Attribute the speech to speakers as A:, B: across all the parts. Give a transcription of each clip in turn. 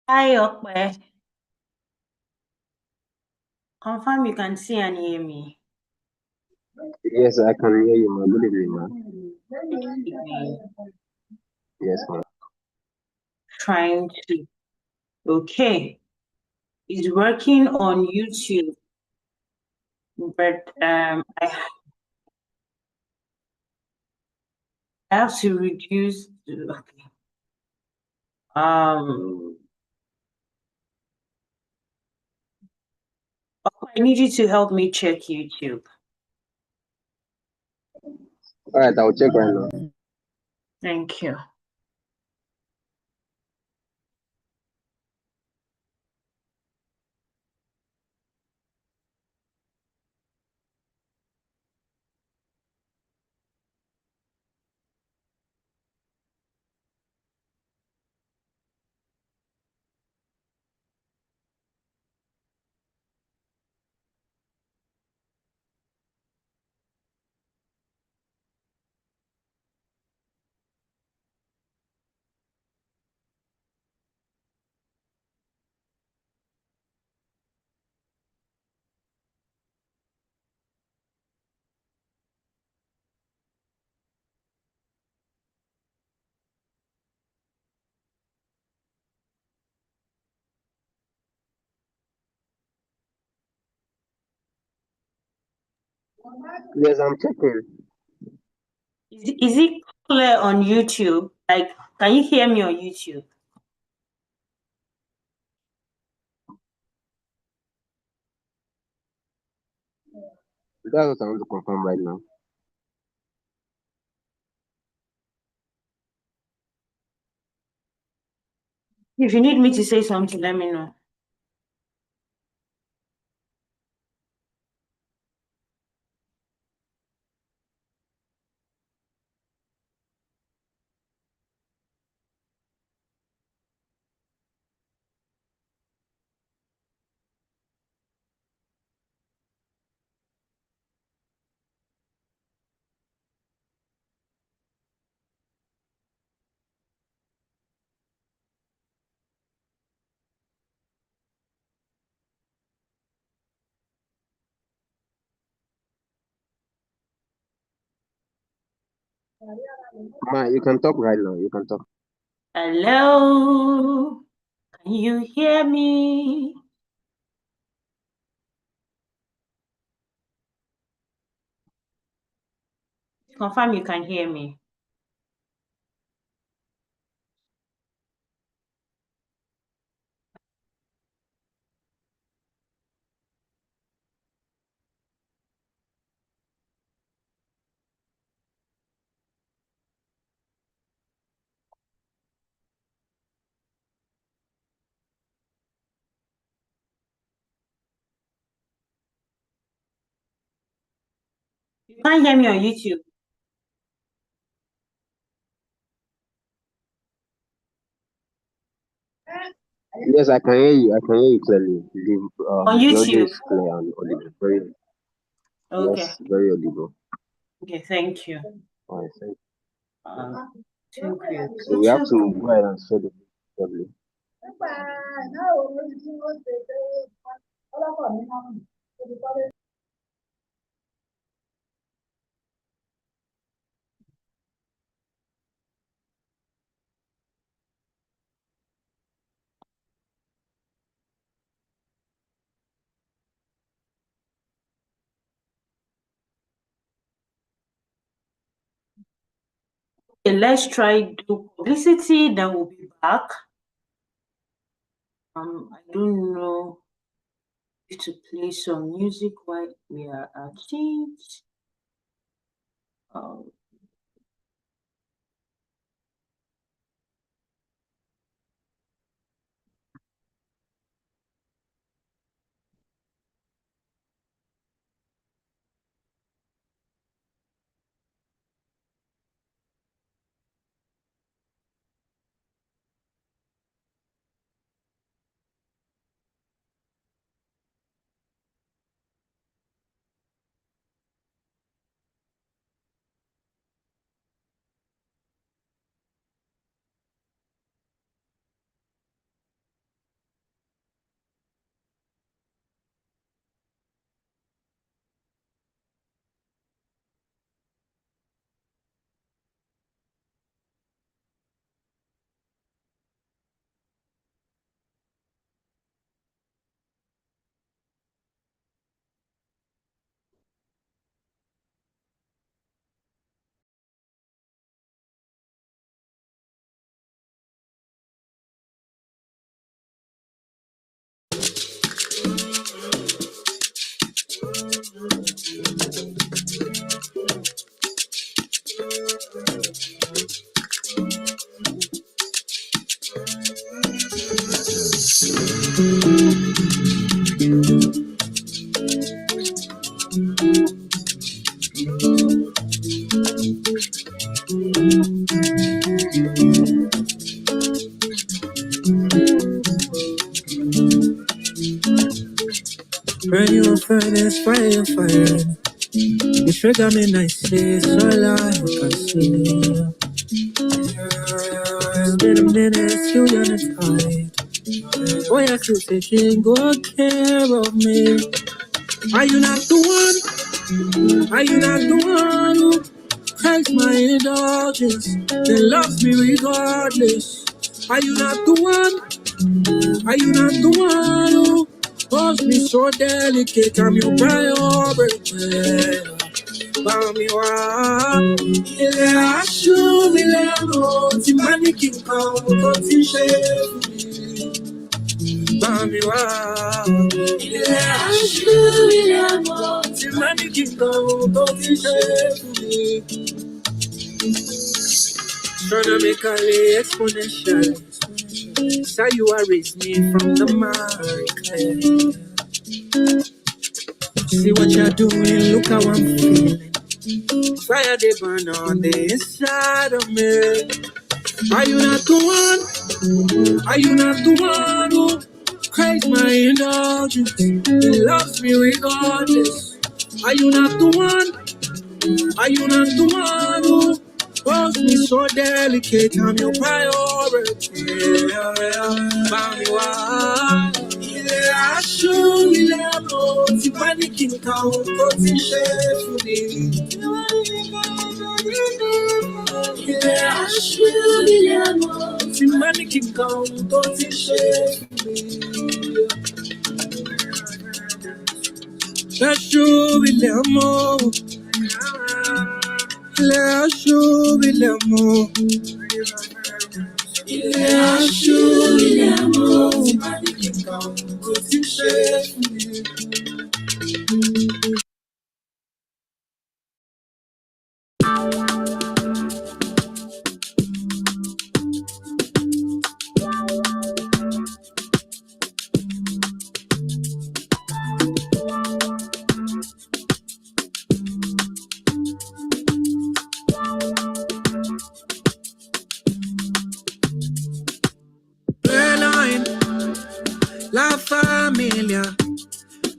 A: Hi, Okwe. Confirm you can see and hear me.
B: Yes, I can hear you, ma. Good evening, ma.
A: Good evening.
B: Yes, ma.
A: Trying to. Okay. It's working on YouTube, but I have to reduce. Okay. Um, Okwe, I need you to help me check YouTube.
B: All right, I'll check right now.
A: Thank you.
B: Yes, I'm checking.
A: Is it clear on YouTube? Like, can you hear me on YouTube?
B: That's what I want to confirm right now.
A: If you need me to say something, let me know.
B: Ma, you can talk right now. You can talk.
A: Hello? Can you hear me? Confirm you can hear me. You can't hear me on YouTube.
B: Yes, I can hear you. I can hear you clearly.
A: On
B: The audio
A: YouTube.
B: is clear and audible. Very,
A: Okay.
B: yes, very audible.
A: Okay, thank you.
B: All right, thank you.
A: Thank you.
B: So we have to go ahead and share the link shortly.
A: Okay, let's try do publicity, then we'll be back. I don't know if to play some music while we are at it. Um,
C: Burn your furnace, fire, fire. You trigger me nicely, so I can see. Been a minute, you on the tide. Boy, I could taking good care of me. Are you not the one? Are you not the one who takes my indulgence and loves me regardless? Are you not the one? Are you not the one who holds me so delicate? I'm your priority. Bami wa ilé aṣọ mi lẹ́nu tí má ní kí n kan tó ti ṣe fún mi. Bami wa ilé aṣọ mi lẹ́nu tí má ní kí n kan tó ti ṣe fún mi. Astronomically exponential, so you are raised me from the market. See what you're doing, look how I'm feeling. Fire they burn on the inside of me. Are you not the one? Are you not the one who craves my indulgence and loves me regardless? Are you not the one? Are you not the one who holds me so delicate? I'm your priority. Bami wa ilé aṣọ mi lẹ́nu tí bá ní kí n ka ohun tó ti ṣe fún mi. Ilé aṣọ mi lẹ́nu tí bá ní kí n ka ohun tó ti ṣe fún mi. Aṣọ mi lẹ́nu. Ilé aṣọ mi lẹ́nu. Ilé aṣọ mi lẹ́nu tí bá ní kí n ka ohun tó ti ṣe fún mi. La familia,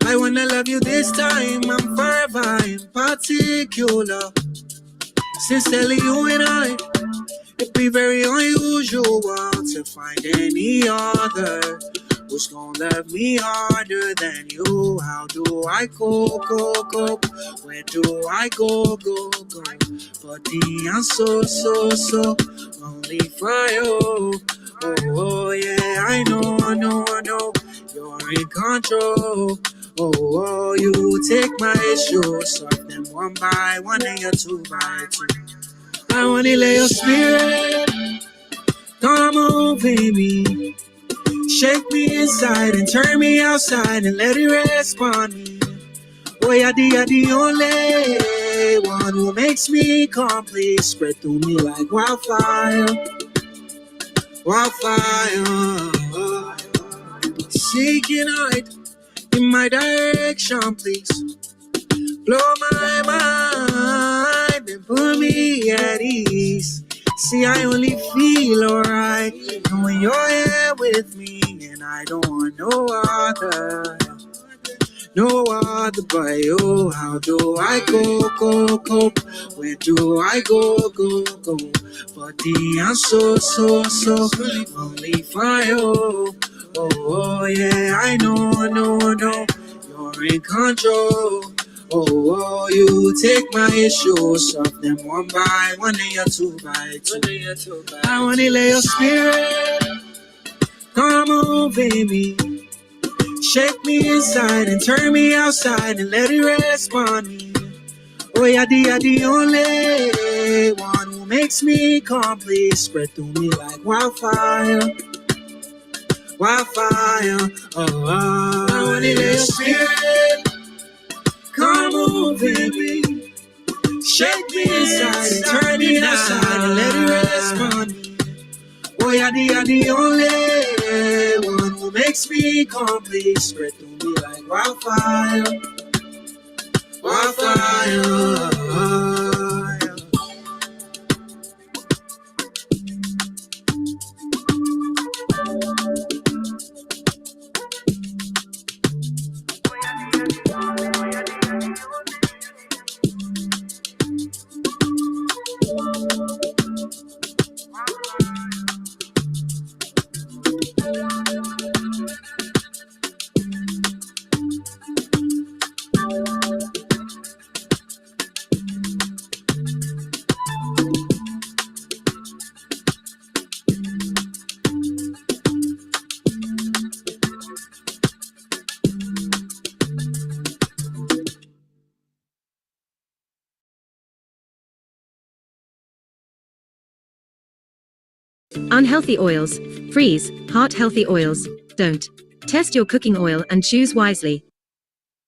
C: I wanna love you this time, I'm forever in particular. Sincerely, you and I, it'd be very unusual to find any other who's gonna love me harder than you. How do I cope? Where do I go? But the answer so only for you. Oh, yeah, I know, you're in control. Oh, you take my issues, solve them one by one and you're two by two. I wanna lay your spirit, come over me. Shake me inside and turn me outside and let it rest on me. Oh, you're the only one who makes me complete. Spread through me like wildfire. Seeking out in my direction, please. Blow my mind and put me at ease. See, I only feel alright knowing you're here with me, and I don't want no other but you. How do I cope? Where do I go? But the answer so only for you. Oh, yeah, I know, you're in control. Oh, you take my issues, solve them one by one and you're two by two. I wanna lay your spirit, come over me. Shake me inside and turn me outside and let it rest on me. Oh, you're the only one who makes me complete. Spread through me like wildfire. Oh, I wanna lay your spirit, come over me. Shake me inside and turn me outside and let it rest on me. Oh, you're the only one who makes makes me complete. Spread through me like wildfire, wildfire.
D: Unhealthy oils. Freeze. Heart healthy oils. Don't. Test your cooking oil and choose wisely.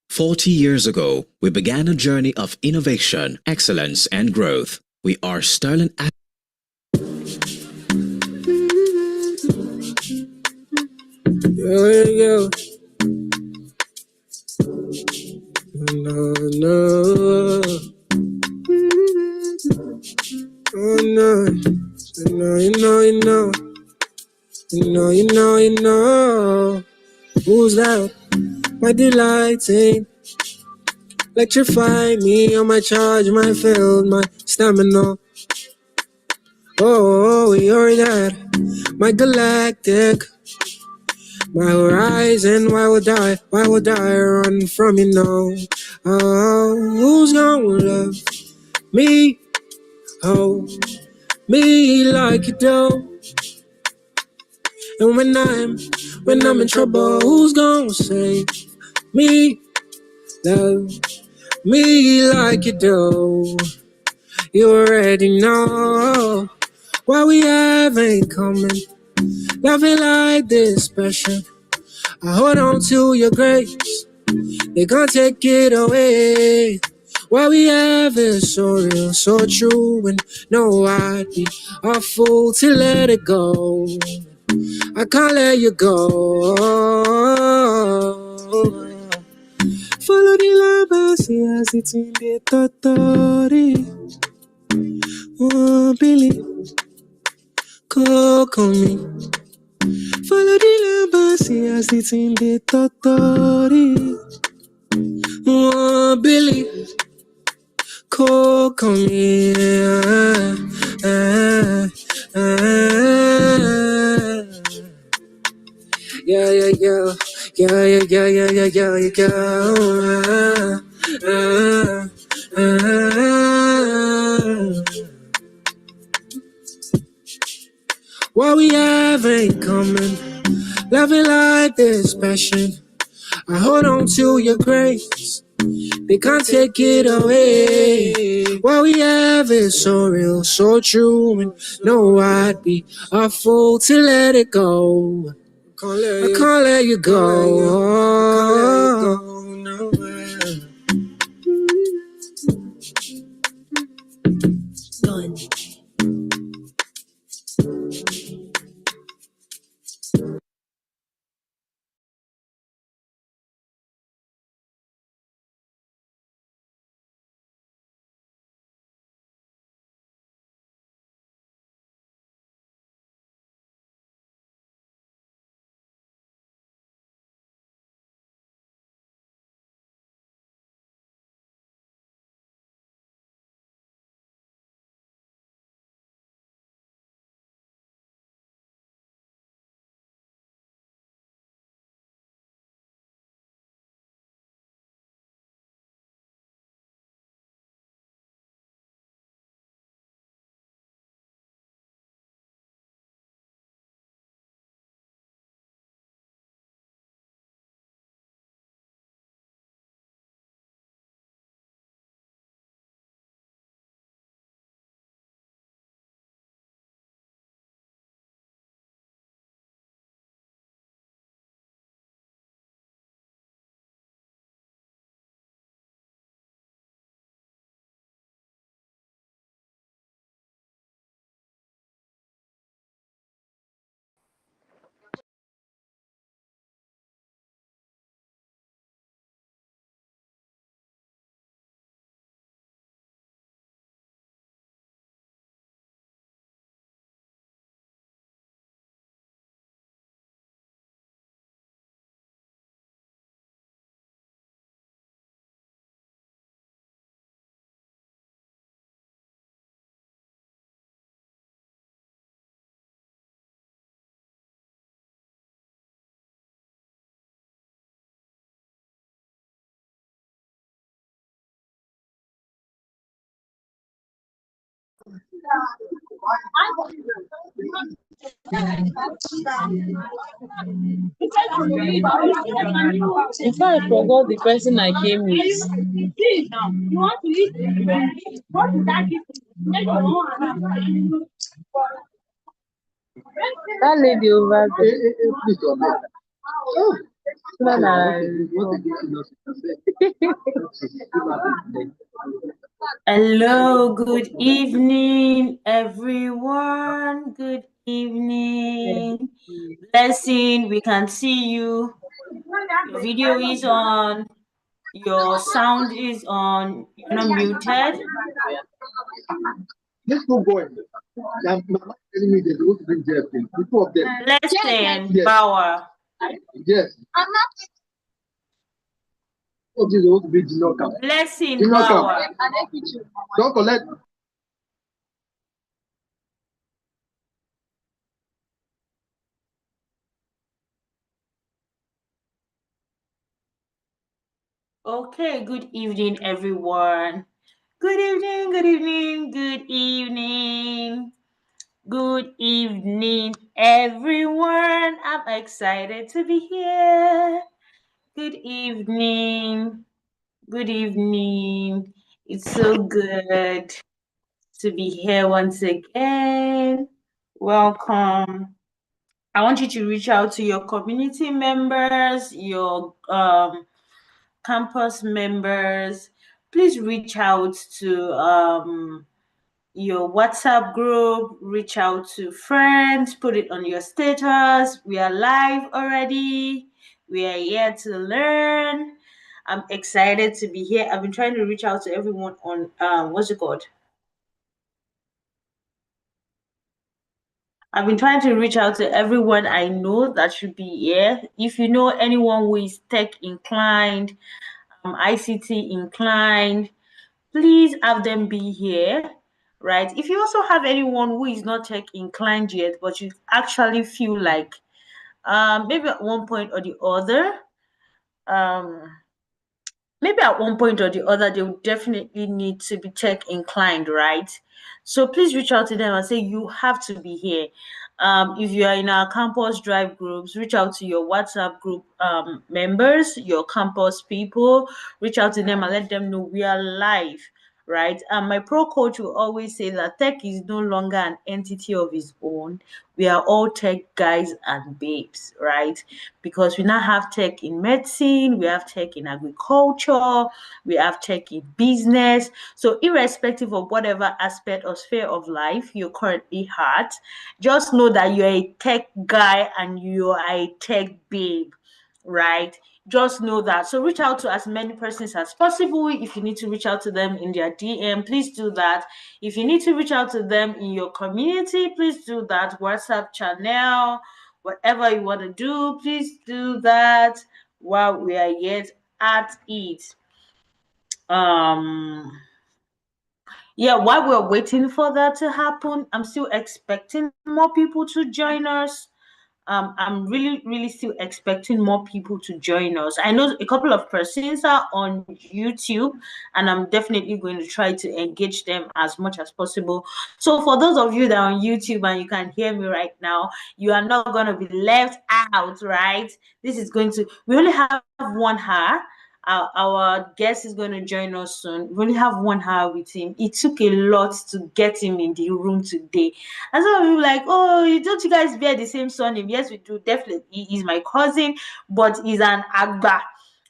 E: 40 years ago, we began a journey of innovation, excellence, and growth. We are Sterling.
C: Yo. No. Oh no. You know. Who's that? My delighting. Electrify me on my charge, my field, my stamina. Oh, you're that. My galactic. My horizon, why would I run from you now? Oh, who's gonna love me? Oh, me like you do. And when I'm in trouble, who's gonna save me? Love me like you do. You already know what we have ain't coming. Loving like this special. I hold on to your grace. They can't take it away. What we have is so real, so true. And no, I'd be a fool to let it go. I can't let you go. Follow the line, see as it's in the totori. Oh, Billy, coco me. Follow the line, see as it's in the totori. Oh, Billy, coco me. Yeah. What we have ain't coming. Loving like this passion. I hold on to your grace. They can't take it away. What we have is so real, so true. And no, I'd be a fool to let it go. I can't let you go.
A: In fact, I forgot the person I came with. That lady over there. No, no. Hello, good evening, everyone. Good evening. Blessing, we can see you. Your video is on. Your sound is on. You're not muted.
F: This good boy. Mama telling me they go to bring Jeff in. The two of them.
A: Blessing,
F: Yes.
A: Bauer.
F: Yes. Of these supposed to be Gino Camp.
A: Blessing,
F: Gino Camp.
A: Bauer.
F: Don't collect.
A: Okay, good evening, everyone. Good evening, good evening, good evening. Good evening, everyone. I'm excited to be here. Good evening. Good evening. It's so good to be here once again. Welcome. I want you to reach out to your community members, your campus members. Please reach out to your WhatsApp group, reach out to friends, put it on your status. We are live already. We are here to learn. I'm excited to be here. I've been trying to reach out to everyone on what's it called? I've been trying to reach out to everyone I know that should be here. If you know anyone who is tech inclined, ICT inclined, please have them be here, right? If you also have anyone who is not tech inclined yet, but you actually feel like maybe at one point or the other, um, maybe at one point or the other, they would definitely need to be tech inclined, right? So please reach out to them and say you have to be here. If you are in our campus drive groups, reach out to your WhatsApp group members, your campus people, reach out to them and let them know we are live, right? My pro coach will always say that tech is no longer an entity of its own. We are all tech guys and babes, right? Because we now have tech in medicine, we have tech in agriculture, we have tech in business. So irrespective of whatever aspect or sphere of life you're currently at, just know that you're a tech guy and you're a tech babe, right? Just know that. So reach out to as many persons as possible. If you need to reach out to them in their DM, please do that. If you need to reach out to them in your community, please do that. WhatsApp channel, whatever you want to do, please do that while we are yet at it. Yeah, while we're waiting for that to happen, I'm still expecting more people to join us. I'm really still expecting more people to join us. I know a couple of persons are on YouTube, and I'm definitely going to try to engage them as much as possible. So for those of you that are on YouTube and you can hear me right now, you are not going to be left out, right? This is going to, we only have 1 hour. Our guest is going to join us soon. We only have 1 hour with him. It took a lot to get him in the room today. And some of you like, oh, don't you guys bear the same surname? Yes, we do. Definitely. He's my cousin, but he's an Agba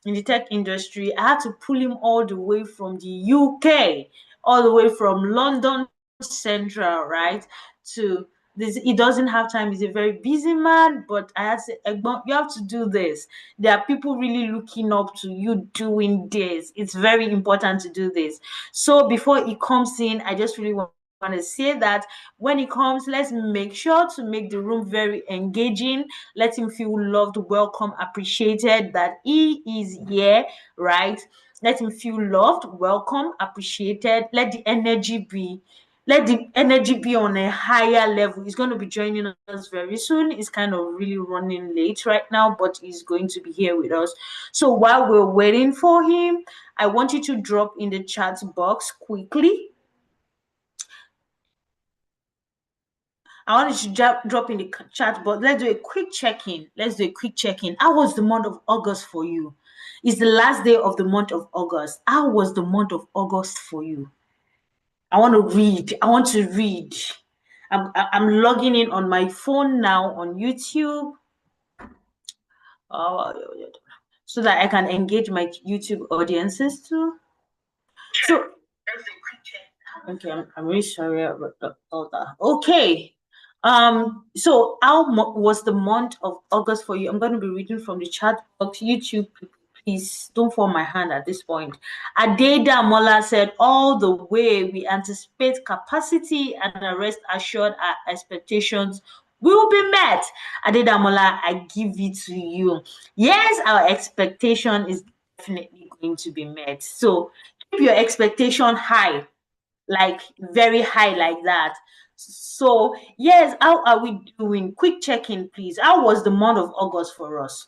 A: in the tech industry. I had to pull him all the way from the UK, all the way from London Central, right, to this. He doesn't have time. He's a very busy man, but I had to say, "Egbon, you have to do this. There are people really looking up to you doing this. It's very important to do this." So before he comes in, I just really want to say that when he comes, let's make sure to make the room very engaging. Let him feel loved, welcome, appreciated, that he is here, right? Let him feel loved, welcome, appreciated. Let the energy be on a higher level. He's going to be joining us very soon. He's kind of really running late right now, but he's going to be here with us. So while we're waiting for him, I want you to drop in the chat box quickly I want you to drop in the chat, but let's do a quick check-in. Let's do a quick check-in. How was the month of August for you? It's the last day of the month of August. How was the month of August for you? I want to read. I want to read. I'm logging in on my phone now on YouTube. So that I can engage my YouTube audiences too. So, okay, I'm really sorry about all that. Okay. So how was the month of August for you? I'm going to be reading from the chat box. YouTube, please don't fall my hand at this point. Adeda Mola said, all the way we anticipate capacity and rest assured our expectations will be met. Adeda Mola, I give it to you. Yes, our expectation is definitely going to be met. So keep your expectation high, like very high like that. So yes, how are we doing? Quick check-in, please. How was the month of August for us?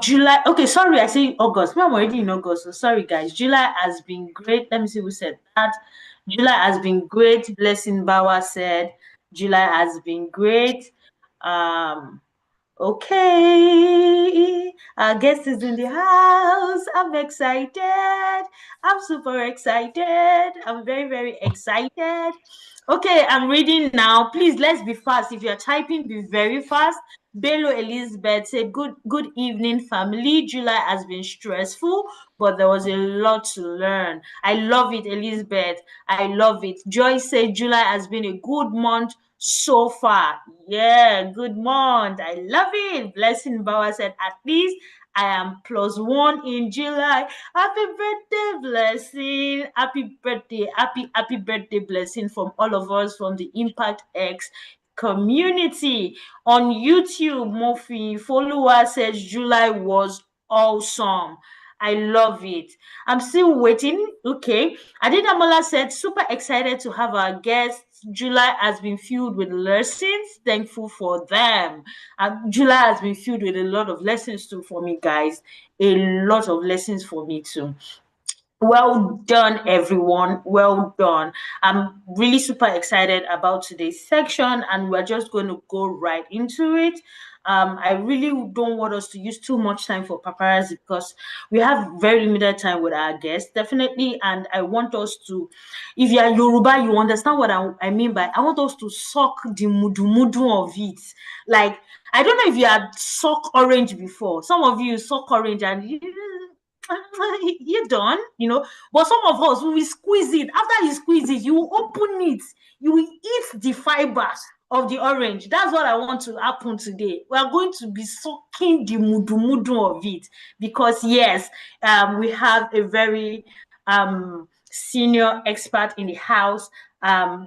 A: July. Okay, sorry, I say August. No, I'm already in August. So sorry, guys. July has been great. Let me see who said that. July has been great. Blessing Bauer said July has been great. Okay, our guest is in the house. I'm excited. I'm super excited. I'm very, very excited. Okay, I'm reading now. Please, let's be fast. If you're typing, be very fast. Bello Elizabeth said, good evening, family. July has been stressful, but there was a lot to learn. I love it, Elizabeth. I love it. Joyce said, July has been a good month so far. Yeah, good month. I love it. Blessing Bauer said, at least I am +1 in July. Happy birthday, Blessing. Happy birthday. Happy birthday, Blessing, from all of us from the Impact X community. On YouTube, Murphy follower says July was awesome. I love it. I'm still waiting. Okay. Adinamola said, super excited to have our guests. July has been filled with lessons. Thankful for them. July has been filled with a lot of lessons too for me, guys. A lot of lessons for me too. Well done, everyone. Well done. I'm really super excited about today's section, and we're just going to go right into it. I really don't want us to use too much time for paparazzi because we have very limited time with our guests, definitely. And I want us to, if you are Yoruba, you understand what I mean by I want us to suck the mudu of it. Like, I don't know if you had suck orange before. Some of you suck orange and you're done, but some of us, we will squeeze it. After you squeeze it, you will open it, you will eat the fibers of the orange. That's what I want to happen today. We are going to be sucking the mudu of it because yes, we have a very senior expert in the house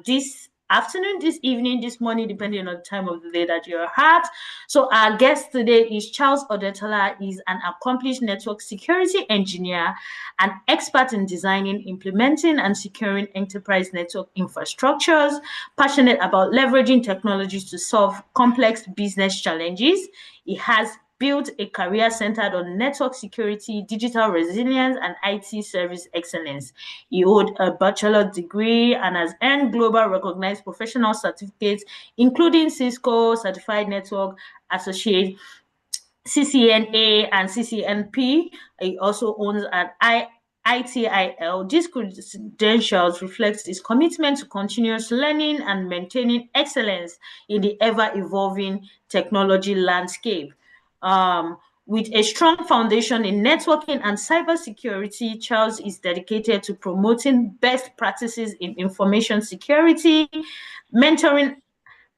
A: this afternoon, this evening, this morning, depending on the time of the day that you're at. So our guest today is Charles Odetola. He's an accomplished network security engineer, an expert in designing, implementing, and securing enterprise network infrastructures, passionate about leveraging technologies to solve complex business challenges. He has built a career centered on network security, digital resilience, and IT service excellence. He holds a bachelor's degree and has earned global recognized professional certificates, including Cisco Certified Network Associate, CCNA, and CCNP. He also owns an ITIL. These credentials reflect his commitment to continuous learning and maintaining excellence in the ever-evolving technology landscape. With a strong foundation in networking and cybersecurity, Charles is dedicated to promoting best practices in information security, mentoring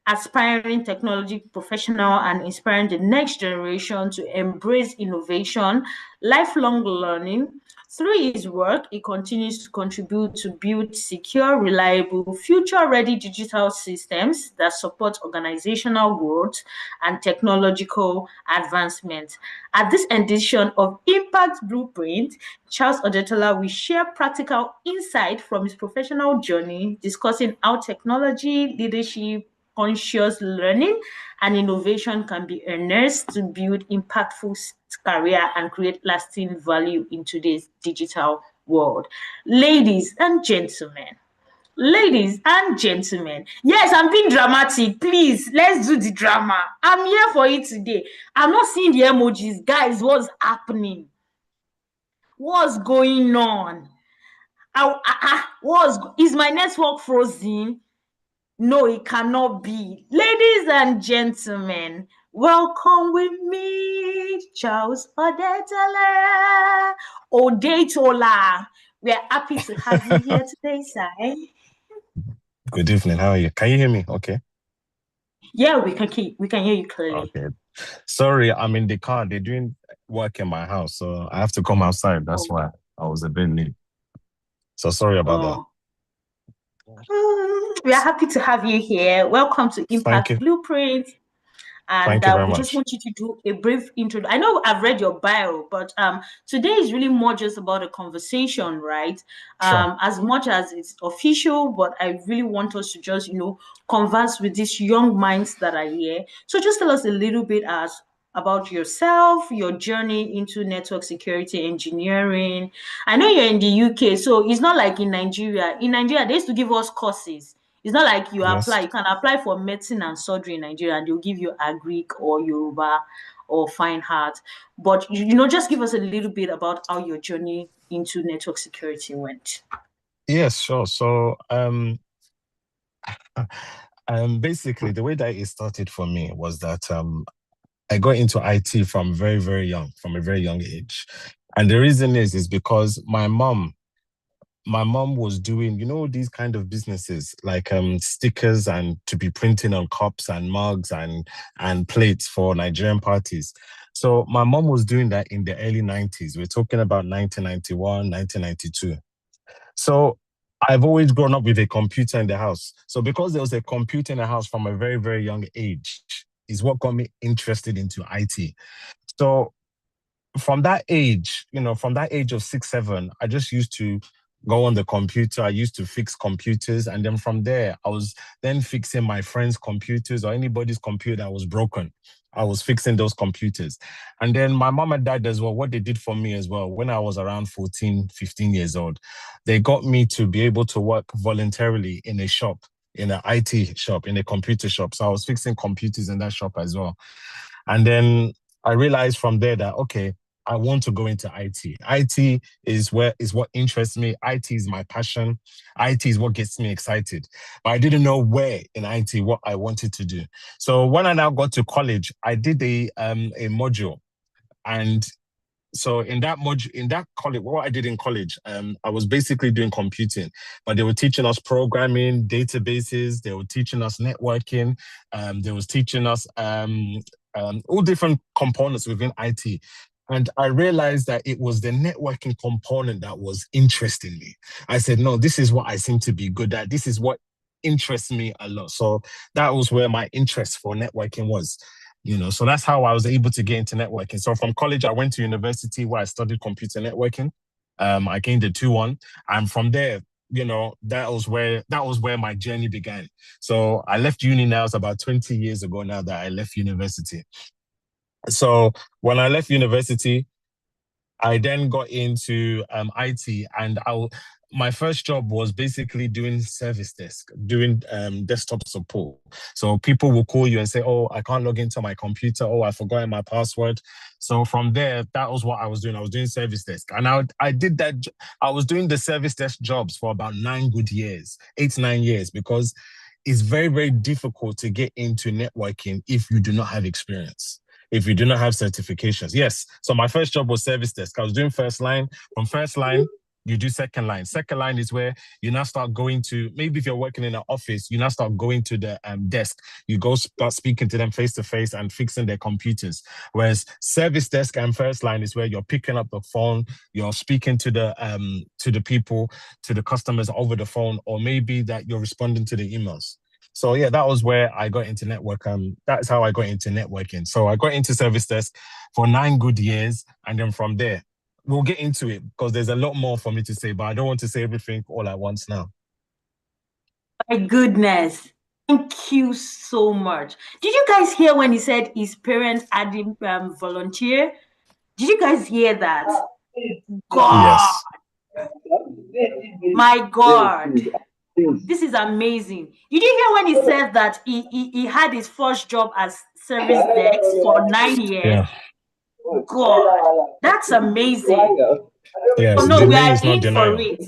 A: aspiring technology professional, and inspiring the next generation to embrace innovation, lifelong learning. Through his work, he continues to contribute to build secure, reliable, future-ready digital systems that support organizational growth and technological advancement. At this edition of Impact Blueprint, Charles Odetola will share practical insight from his professional journey, discussing how technology, leadership, conscious learning, and innovation can be harnessed to build impactful career and create lasting value in today's digital world. Ladies and gentlemen, Ladies and gentlemen, yes, I'm being dramatic. Please, let's do the drama. I'm here for it today. I'm not seeing the emojis. Guys, what's happening? What's going on? Is my network frozen? No, it cannot be. Ladies and gentlemen, welcome with me, Charles Odetola. We are happy to have you here today, sir.
G: Good evening. How are you? Can you hear me? Okay.
A: Yeah, we can hear you clearly.
G: Okay. Sorry, I'm in the car. They're doing work in my house, so I have to come outside. That's why I was a bit late. So sorry about that.
A: We are happy to have you here. Welcome to Impact Blueprint. And we just want you to do a brief intro. I know I've read your bio, but today is really more just about a conversation, right?
G: Sure.
A: As much as it's official, but I really want us to just, converse with these young minds that are here. So just tell us a little bit about yourself, your journey into network security engineering. I know you're in the UK, so it's not like in Nigeria. In Nigeria, they used to give us courses. It's not like you apply. You can apply for medicine and surgery in Nigeria, and they'll give you Agric or Yoruba or Fine Art. But just give us a little bit about how your journey into network security went.
G: Yes, sure. So, basically, the way that it started for me was that I got into IT from very, very young, from a very young age, and the reason is because my mom was doing, these kind of businesses like stickers and to be printing on cups and mugs and plates for Nigerian parties. So my mom was doing that in the early 90s. We're talking about 1991, 1992. So I've always grown up with a computer in the house. So because there was a computer in the house from a very, very young age is what got me interested into IT. So from that age, from that age of 6, 7, I just used to go on the computer. I used to fix computers. And then from there, I was then fixing my friends' computers or anybody's computer that was broken. I was fixing those computers. And then my mom and dad as well, what they did for me as well, when I was around 14, 15 years old, they got me to be able to work voluntarily in a shop, in an IT shop, in a computer shop. So I was fixing computers in that shop as well. And then I realized from there that, okay, I want to go into IT. IT is what interests me. IT is my passion. IT is what gets me excited. But I didn't know where in IT what I wanted to do. So when I now got to college, I did a module. And so in that college, what I did in college, I was basically doing computing, but they were teaching us programming, databases. They were teaching us networking. They was teaching us all different components within IT. And I realized that it was the networking component that was interesting me. I said, no, this is what I seem to be good at. This is what interests me a lot. So that was where my interest for networking was. So that's how I was able to get into networking. So from college, I went to university where I studied computer networking. I gained a 2-1. And from there, that was where my journey began. So I left uni now. It's about 20 years ago now that I left university. So when I left university, I then got into IT, and my first job was basically doing service desk, doing desktop support. So people will call you and say, oh, I can't log into my computer. Oh, I forgot my password. So from there, that was what I was doing. I was doing service desk. And I did that. I was doing the service desk jobs for about 9 good years, 8, 9 years, because it's very, very difficult to get into networking if you do not have experience, if you do not have certifications. Yes. So my first job was service desk. I was doing first line. From first line, you do second line. Second line is where you now start going to, maybe if you're working in an office, you now start going to the desk. You go start speaking to them face to face and fixing their computers. Whereas service desk and first line is where you're picking up the phone, you're speaking to the people, to the customers over the phone, or maybe that you're responding to the emails. So yeah, that was where I got into network. That's how I got into networking. So I got into service desk for 9 good years. And then from there, we'll get into it because there's a lot more for me to say, but I don't want to say everything all at once now.
A: My goodness. Thank you so much. Did you guys hear when he said his parents had him volunteer? Did you guys hear that? God.
G: Yes.
A: My God. This is amazing. Did you hear when he said that he had his first job as service desk for 9 years?
G: Yeah.
A: God, that's amazing.
G: Yes,
A: Oh no, we
G: delay
A: are
G: is not
A: in for
G: denial.
A: it.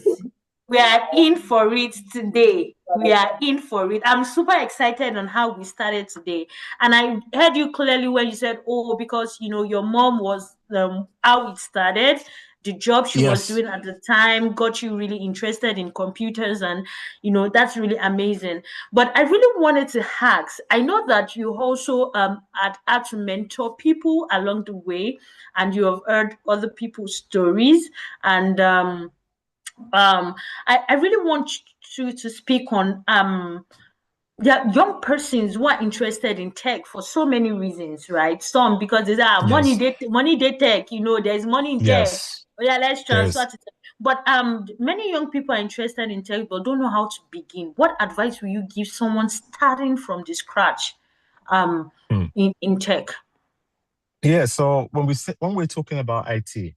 A: We are in for it today. We are in for it. I'm super excited on how we started today. And I heard you clearly when you said, oh, because your mom was how it started. The job she was
G: Yes.
A: doing at the time got you really interested in computers, and that's really amazing. But I really wanted to ask, I know that you also had to mentor people along the way, and you have heard other people's stories, and I really want you to speak on young persons who are interested in tech for so many reasons, right? Some because there's money
G: Yes.
A: they tech, there's money in tech.
G: Yes.
A: Oh yeah, let's transfer
G: Yes.
A: to tech. But many young people are interested in tech but don't know how to begin. What advice will you give someone starting from the scratch
G: Hmm.
A: in tech?
G: Yeah, so when we're talking about IT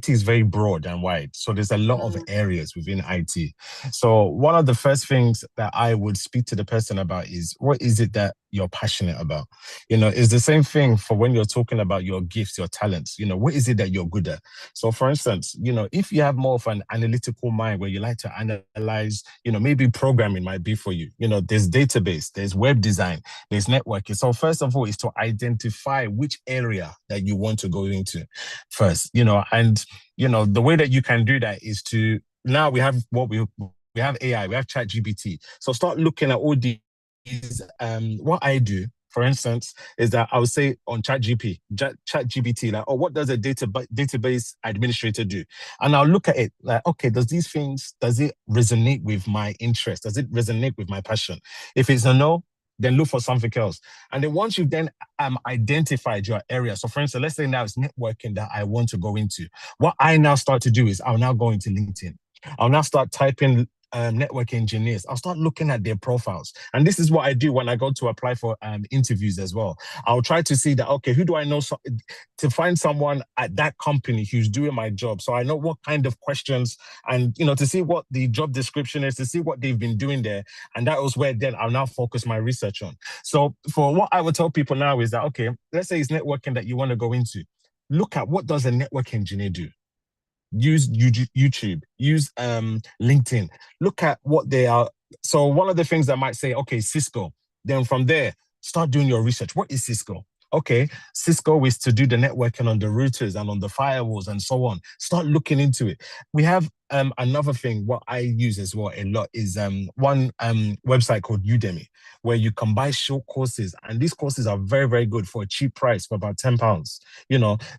G: is very broad and wide. So there's a lot of
A: Mm,
G: areas within IT. So one of the first things that I would speak to the person about is, what is it that you're passionate about? It's the same thing for when you're talking about your gifts, your talents. What is it that you're good at? So for instance, if you have more of an analytical mind where you like to analyze, maybe programming might be for you. There's database, there's web design, there's networking. So first of all is to identify which area that you want to go into first, and the way that you can do that is to, now we have we have AI, we have chat GPT. So start looking at all these, what I do, for instance, is that I would say on chat GPT, like, oh, what does a database administrator do? And I'll look at it like, okay, does it resonate with my interest? Does it resonate with my passion? If it's a no, then look for something else. And then once you've then identified your area, so for instance, let's say now it's networking that I want to go into. What I now start to do is I'll now go into LinkedIn. I'll now start typing network engineers. I'll start looking at their profiles. And this is what I do when I go to apply for interviews as well. I'll try to see that, okay, who do I know to find someone at that company who's doing my job. So I know what kind of questions and, to see what the job description is, to see what they've been doing there. And that was where then I'll now focus my research on. So for what I would tell people now is that, okay, let's say it's networking that you want to go into. Look at what does a network engineer do? Use YouTube, use LinkedIn. Look at what they are. So one of the things that might say, okay, Cisco. Then from there, start doing your research. What is Cisco? Okay, Cisco is to do the networking on the routers and on the firewalls and so on. Start looking into it. We have another thing, what I use as well a lot is one website called Udemy, where you can buy short courses. And these courses are very, very good for a cheap price, for about £10.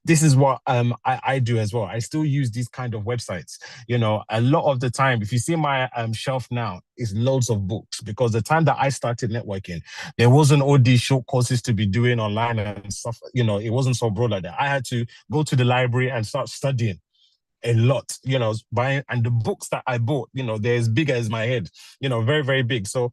G: This is what I do as well. I still use these kind of websites. A lot of the time, if you see my shelf now, it's loads of books, because the time that I started networking, there wasn't all these short courses to be doing online and stuff. It wasn't so broad like that. I had to go to the library and start studying a lot, buying, and the books that I bought, they're as big as my head, very, very big. So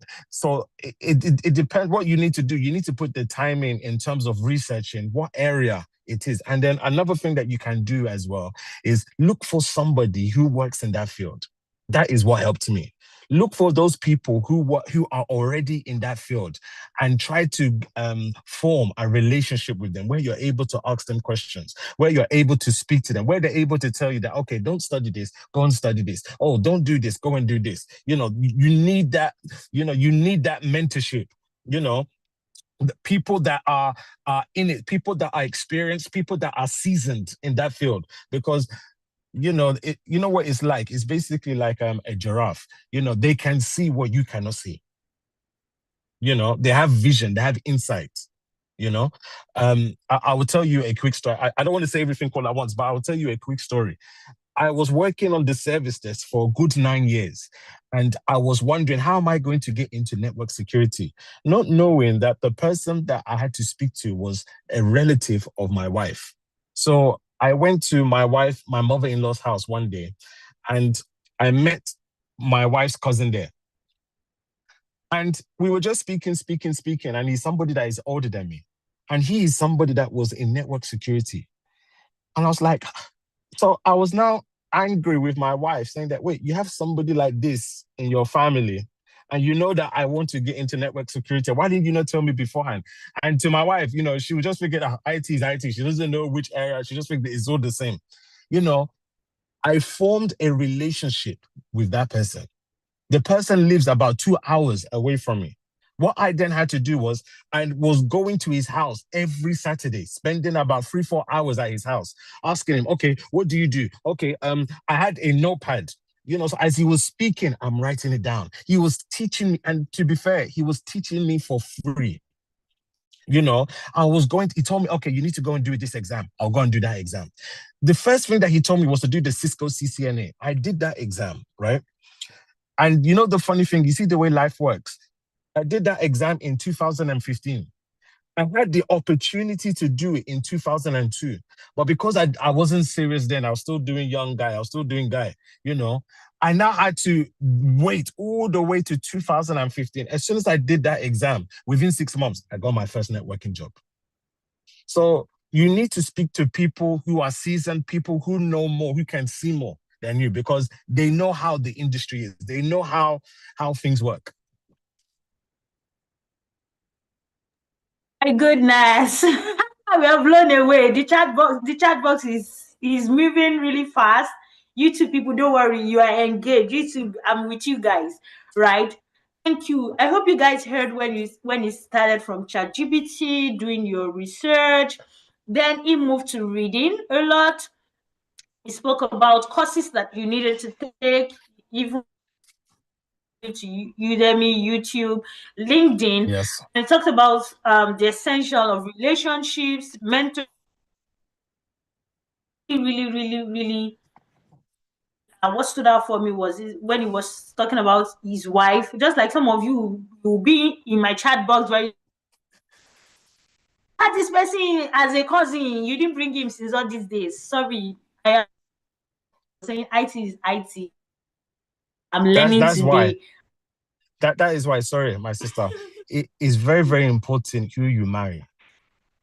G: it depends what you need to do. You need to put the time in terms of researching what area it is. And then another thing that you can do as well is look for somebody who works in that field. That is what helped me. Look for those people who are already in that field and try to form a relationship with them where you're able to ask them questions, where you're able to speak to them, where they're able to tell you that, okay, don't study this, go and study this. Oh, don't do this, go and do this. You need that, you need that mentorship, the people that are in it, people that are experienced, people that are seasoned in that field, because what it's like. It's basically like a giraffe. They can see what you cannot see. They have vision, they have insight. I will tell you a quick story. I don't want to say everything all at once, but I will tell you a quick story. I was working on the service desk for a good 9 years, and I was wondering, how am I going to get into network security? Not knowing that the person that I had to speak to was a relative of my wife. So I went to my mother-in-law's house one day, and I met my wife's cousin there. And we were just speaking, and he's somebody that is older than me. And he is somebody that was in network security. And I was like, so I was now angry with my wife, saying that, wait, you have somebody like this in your family, and you know that I want to get into network security. Why didn't you not tell me beforehand? And to my wife, she would just figure that IT is IT. She doesn't know which area. She just figured it's all the same. I formed a relationship with that person. The person lives about 2 hours away from me. What I then had to do was, I was going to his house every Saturday, spending about 3-4 hours at his house, asking him, okay, what do you do? Okay, I had a notepad. So as he was speaking, I'm writing it down. He was teaching me, and to be fair, he was teaching me for free. He told me, okay, you need to go and do this exam. I'll go and do that exam. The first thing that he told me was to do the Cisco CCNA. I did that exam, right? And the funny thing, you see the way life works. I did that exam in 2015. I had the opportunity to do it in 2002. But because I wasn't serious then, I was still doing young guy. I was still doing guy, I now had to wait all the way to 2015. As soon as I did that exam, within 6 months, I got my first networking job. So you need to speak to people who are seasoned, people who know more, who can see more than you, because they know how the industry is. They know how things work.
A: My goodness. We have blown away. The chat box is moving really fast. YouTube people, don't worry, you are engaged. YouTube, I'm with you guys, right? Thank you. I hope you guys heard when it started from ChatGPT, doing your research. Then it moved to reading a lot. He spoke about courses that you needed to take, even to Udemy, YouTube, LinkedIn.
G: Yes.
A: And it talked about the essential of relationships, mentor. Really. What stood out for me was when he was talking about his wife. Just like some of you will be in my chat box, right? Had this person as a cousin, you didn't bring him since all these days. Sorry, I am saying IT is IT. I'm learning
G: That's
A: today.
G: why. That is why, sorry, my sister, it is very, very important who you marry,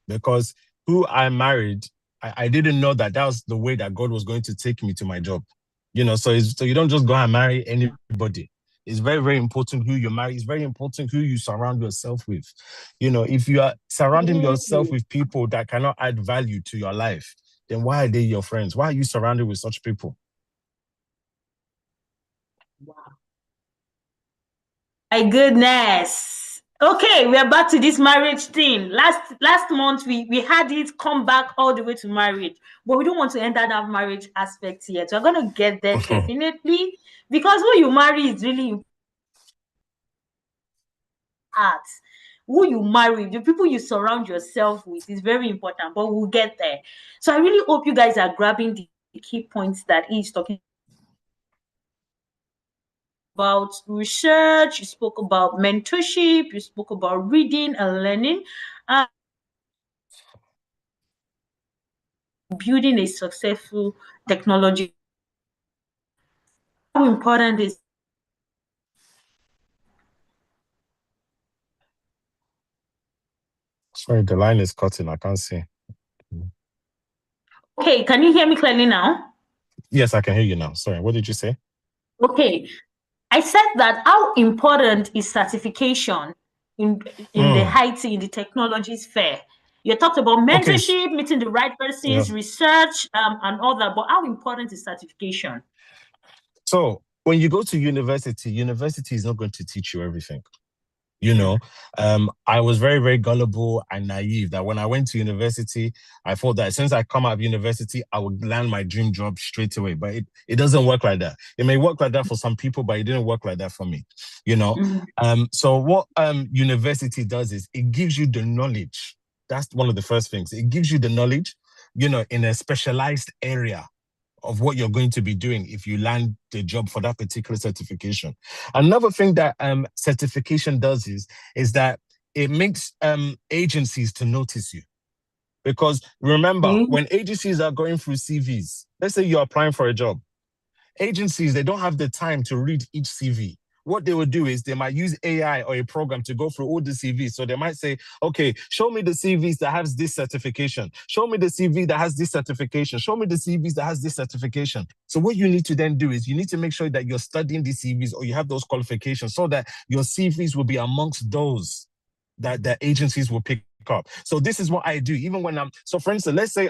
G: because who I married, I didn't know that was the way that God was going to take me to my job. So you don't just go and marry anybody. It's very, very important who you marry. It's very important who you surround yourself with. If you are surrounding yourself with people that cannot add value to your life, then why are they your friends? Why are you surrounded with such people?
A: Wow. My goodness. Okay, we're back to this marriage thing. Last month we had it come back all the way to marriage, but we don't want to enter that marriage aspect yet. We're going to get there definitely, because who you marry is really important. Who you marry, the people you surround yourself with is very important, but we'll get there. So I really hope you guys are grabbing the key points that he's talking about. Research, you spoke about mentorship, you spoke about reading and learning, building a successful technology. How important is
G: Sorry, the line is cutting. I can't see.
A: Okay, can you hear me clearly now?
G: Yes, I can hear you now. Sorry, what did you say?
A: Okay, I said that how important is certification in the IT, in the technology sphere? You talked about mentorship, meeting the right persons, research, and all that, but how important is certification?
G: So when you go to university is not going to teach you everything. I was very, very gullible and naive that when I went to university, I thought that since I come out of university, I would land my dream job straight away. But it doesn't work like that. It may work like that for some people, but it didn't work like that for me. So what university does is it gives you the knowledge. That's one of the first things. It gives you the knowledge, in a specialized area of what you're going to be doing if you land the job for that particular certification. Another thing that certification does is that it makes agencies to notice you. Because remember, when agencies are going through CVs, let's say you're applying for a job, agencies, they don't have the time to read each CV. what they would do is they might use AI or a program to go through all the CVs. So they might say, okay, show me the CVs that has this certification. Show me the CV that has this certification. Show me the CVs that has this certification. So what you need to then do is you need to make sure that you're studying these CVs or you have those qualifications so that your CVs will be amongst those that the agencies will pick up. So this is what I do. Even when so for instance, let's say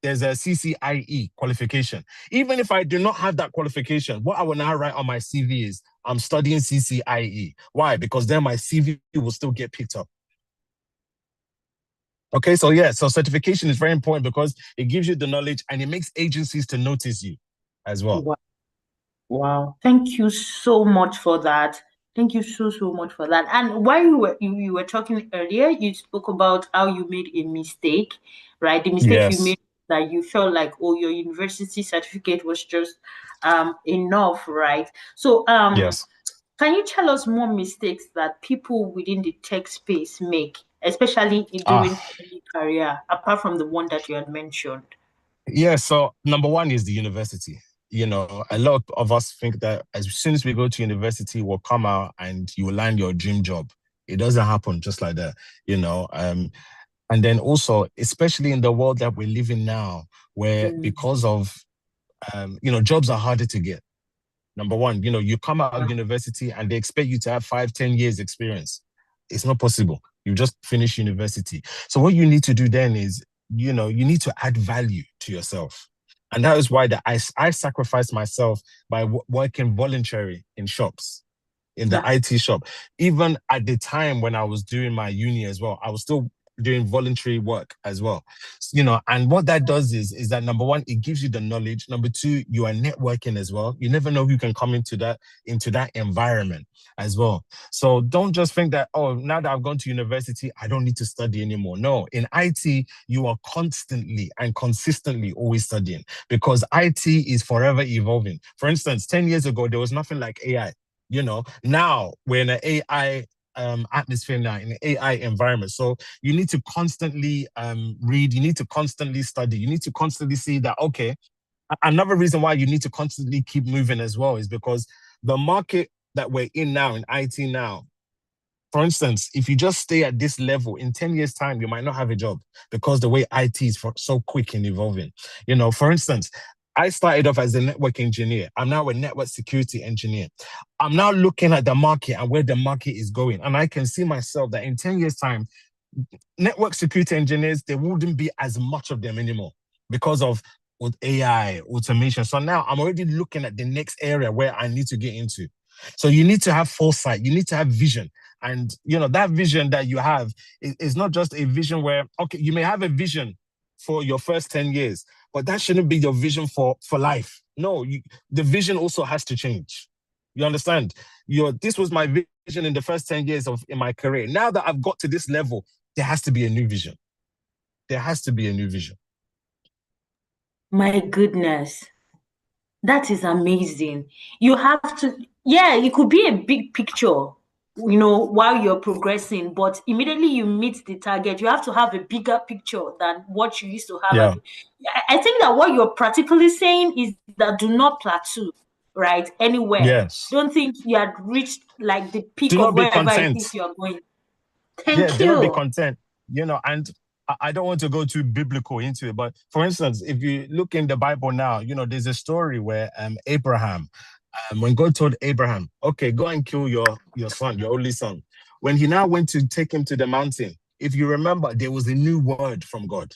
G: there's a CCIE qualification. Even if I do not have that qualification, what I will now write on my CV is I'm studying CCIE. Why? Because then my CV will still get picked up. Okay, so yeah, so certification is very important because it gives you the knowledge and it makes agencies to notice you as well.
A: Wow. Wow. Thank you so much for that. Thank you so much for that. And while you were talking earlier, you spoke about how you made a mistake, right? The mistake you
G: Yes.
A: made that you felt like, oh, your university certificate was just enough, right? So
G: Yes.
A: can you tell us more mistakes that people within the tech space make, especially during early career, apart from the one that you had mentioned?
G: Yeah, so number one is the university. You know, a lot of us think that as soon as we go to university, we'll come out and you will land your dream job. It doesn't happen just like that, you know. And then also, especially in the world that we live in now, where because of, you know, jobs are harder to get. Number one, you know, you come out of university and they expect you to have 5-10 years experience. It's not possible. You just finished university. So what you need to do then is, you know, you need to add value to yourself. And that is why I sacrificed myself by working voluntary in shops, in the IT shop. Even at the time when I was doing my uni as well, I was still doing voluntary work as well. You know, and what that does is that number one, it gives you the knowledge. Number two, you are networking as well. You never know who can come into that environment as well. So don't just think that, oh, now that I've gone to university, I don't need to study anymore. No, in IT, you are constantly and consistently always studying because IT is forever evolving. For instance, 10 years ago, there was nothing like AI. You know, now we're in an AI atmosphere now, in an AI environment. So you need to constantly read, you need to constantly study, you need to constantly see that, okay, another reason why you need to constantly keep moving as well is because the market that we're in now, in IT now, for instance, if you just stay at this level, in 10 years' time, you might not have a job because the way IT is so quick and evolving. You know, for instance, I started off as a network engineer. I'm now a network security engineer. I'm now looking at the market and where the market is going. And I can see myself that in 10 years' time, network security engineers, there wouldn't be as much of them anymore because of with AI, automation. So now I'm already looking at the next area where I need to get into. So you need to have foresight. You need to have vision. And, you know, that vision that you have is not just a vision where, okay, you may have a vision for your first 10 years, but that shouldn't be your vision for life. No, the vision also has to change. You understand? This was my vision in the first 10 years in my career. Now that I've got to this level, there has to be a new vision. There has to be a new vision.
A: My goodness. That is amazing. You have to, yeah, it could be a big picture, you know, while you're progressing, but immediately you meet the target, you have to have a bigger picture than what you used to have.
G: Yeah.
A: I think that what you're practically saying is that do not plateau, right? Anywhere.
G: Yes.
A: Don't think you had reached like the peak
G: Do
A: of
G: not be
A: wherever it
G: content.
A: is you're going.
G: Yeah,
A: Thank
G: do not be
A: you.
G: content. You know, and I don't want to go too biblical into it, but for instance, if you look in the Bible now, you know, there's a story where Abraham, when God told Abraham, okay, go and kill your son, your only son. When he now went to take him to the mountain, if you remember, there was a new word from God.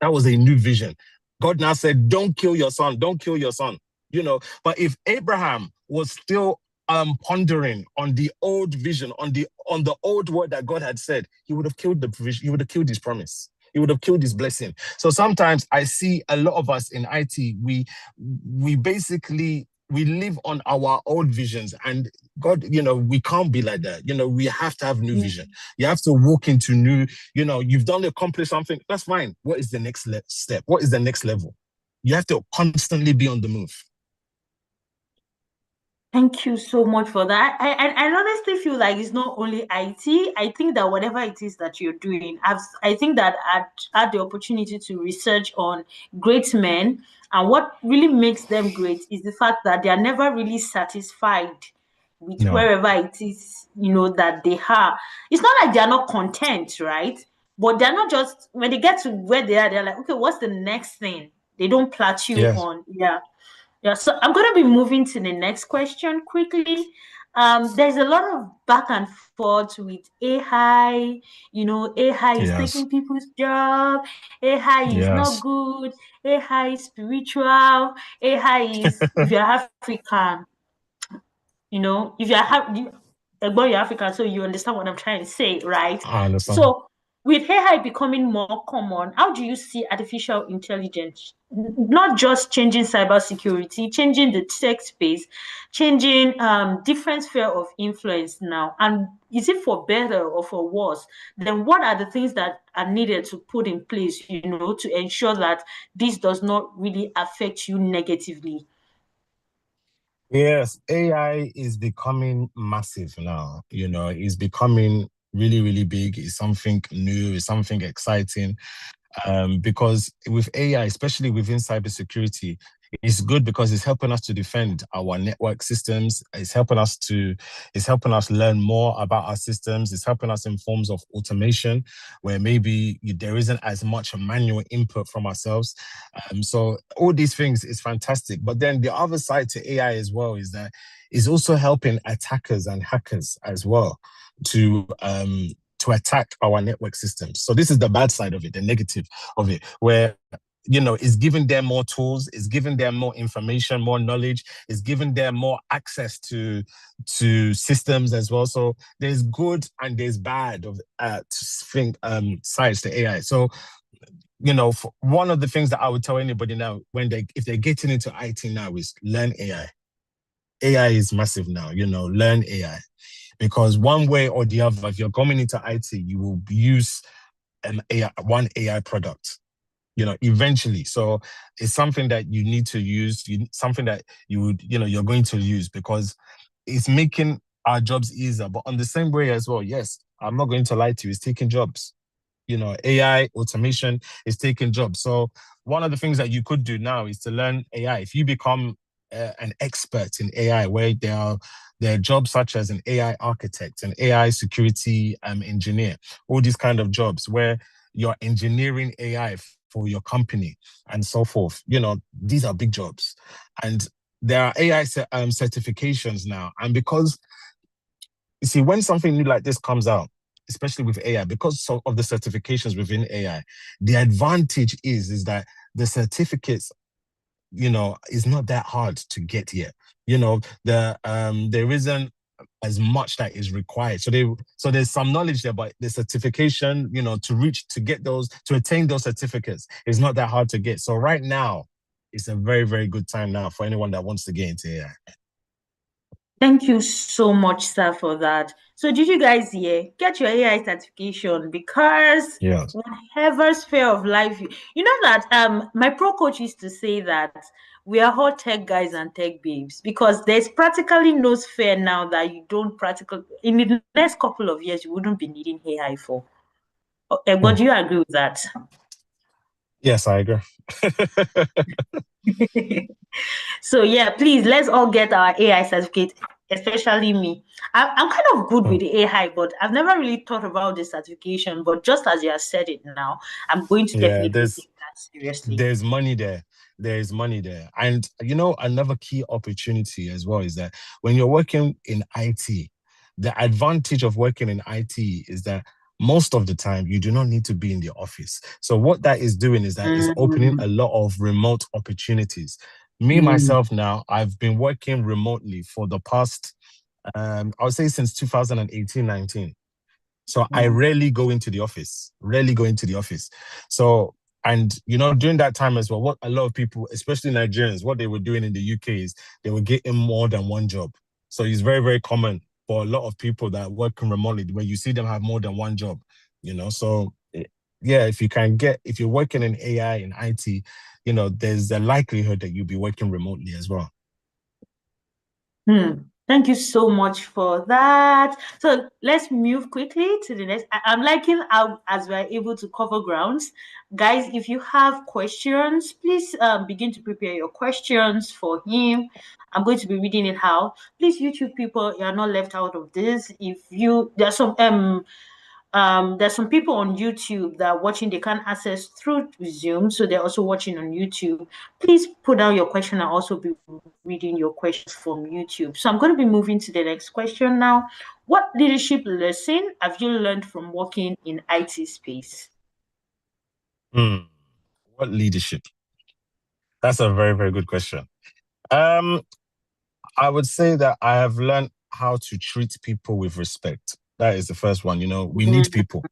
G: That was a new vision. God now said, don't kill your son, don't kill your son. You know, but if Abraham was still pondering on the old vision, on the old word that God had said, he would have killed the provision, he would have killed his promise. He would have killed his blessing. So sometimes I see a lot of us in IT, we basically live on our old visions, and God, you know, we can't be like that. You know, we have to have new vision. You have to walk into new, you know, you've accomplished something. That's fine. What is the next step? What is the next level? You have to constantly be on the move.
A: Thank you so much for that. I honestly feel like it's not only IT. I think that whatever it is that you're doing, I think that I'd had the opportunity to research on great men, and what really makes them great is the fact that they are never really satisfied with
G: No.
A: wherever it is, that they are. It's not like they're not content, right? But they're not just, when they get to where they are, they're like, okay, what's the next thing? They don't plateau
G: Yes.
A: on, yeah. Yeah, so I'm going to be moving to the next question quickly. There's a lot of back and forth with AI. AI is
G: Yes.
A: taking people's job. AI is not
G: Yes.
A: good. AI is spiritual. AI is, if you're African, if you're African, so you understand what I'm trying to say, right?
G: I understand.
A: So, with AI becoming more common, how do you see artificial intelligence not just changing cybersecurity, changing the tech space, changing different sphere of influence now? And is it for better or for worse? Then what are the things that are needed to put in place, to ensure that this does not really affect you negatively?
G: Yes, AI is becoming massive now. It's becoming really, really big. It's something new, it's something exciting. Because with AI, especially within cybersecurity, it's good because it's helping us to defend our network systems. It's helping us learn more about our systems. It's helping us in forms of automation where maybe there isn't as much manual input from ourselves. So all these things is fantastic. But then the other side to AI as well is that it's also helping attackers and hackers as well to attack our network systems. So this is the bad side of it, the negative of it, where it's giving them more tools, it's giving them more information, more knowledge, it's giving them more access to systems as well. So there's good and there's bad of sides to AI. So one of the things that I would tell anybody now if they're getting into IT now is learn AI. AI is massive now, learn AI. Because one way or the other, if you're coming into IT, you will use one AI product, eventually. So it's something that you need to use, something that you're going to use because it's making our jobs easier. But on the same way as well, yes, I'm not going to lie to you, it's taking jobs. AI automation is taking jobs. So one of the things that you could do now is to learn AI. If you become an expert in AI, where there are jobs such as an AI architect, an AI security engineer, all these kind of jobs where you're engineering AI for your company and so forth. These are big jobs. And there are AI certifications now. And because, you see, when something new like this comes out, especially with AI, because of the certifications within AI, the advantage is that the certificates is not that hard to get here. There isn't as much that is required. So there's some knowledge there, but the certification, to attain those certificates is not that hard to get. So right now, it's a very, very good time now for anyone that wants to get into AI.
A: Thank you so much, sir, for that. So did you guys get your AI certification? Because
G: Yes.
A: whatever sphere of life, you know that my pro coach used to say that we are all tech guys and tech babes, because there's practically no sphere now that you don't in the next couple of years you wouldn't be needing AI for. But do you agree with that?
G: Yes, I agree.
A: So yeah, please, let's all get our AI certificate, especially me. I'm kind of good with AI, but I've never really thought about the certification. But just as you have said it now, I'm going to
G: Yeah,
A: definitely take that seriously.
G: there's money there. There is money there. And another key opportunity as well is that when you're working in IT, the advantage of working in IT is that most of the time you do not need to be in the office. So what that is doing is that it's opening a lot of remote opportunities. Me, myself now, I've been working remotely for the past, I would say since 2018, 19. So I rarely go into the office, So, and during that time as well, what a lot of people, especially Nigerians, what they were doing in the UK is they were getting more than one job. So it's very, very common for a lot of people that work remotely where you see them have more than one job, So yeah, if you're working in AI and IT, there's a likelihood that you'll be working remotely as well.
A: Thank you so much for that. So let's move quickly to the next. I'm liking how as we're able to cover grounds. Guys, if you have questions, please begin to prepare your questions for him. I'm going to be reading it out. Please, YouTube people, you are not left out of this. If you there's some people on YouTube that are watching, they can't access through Zoom, so they're also watching on YouTube. Please put down your question. I'll also be reading your questions from YouTube. So I'm going to be moving to the next question now. What leadership lesson have you learned from working in IT space?
G: What leadership? That's a very, very good question. I would say that I have learned how to treat people with respect. That is the first one. You know, we need people.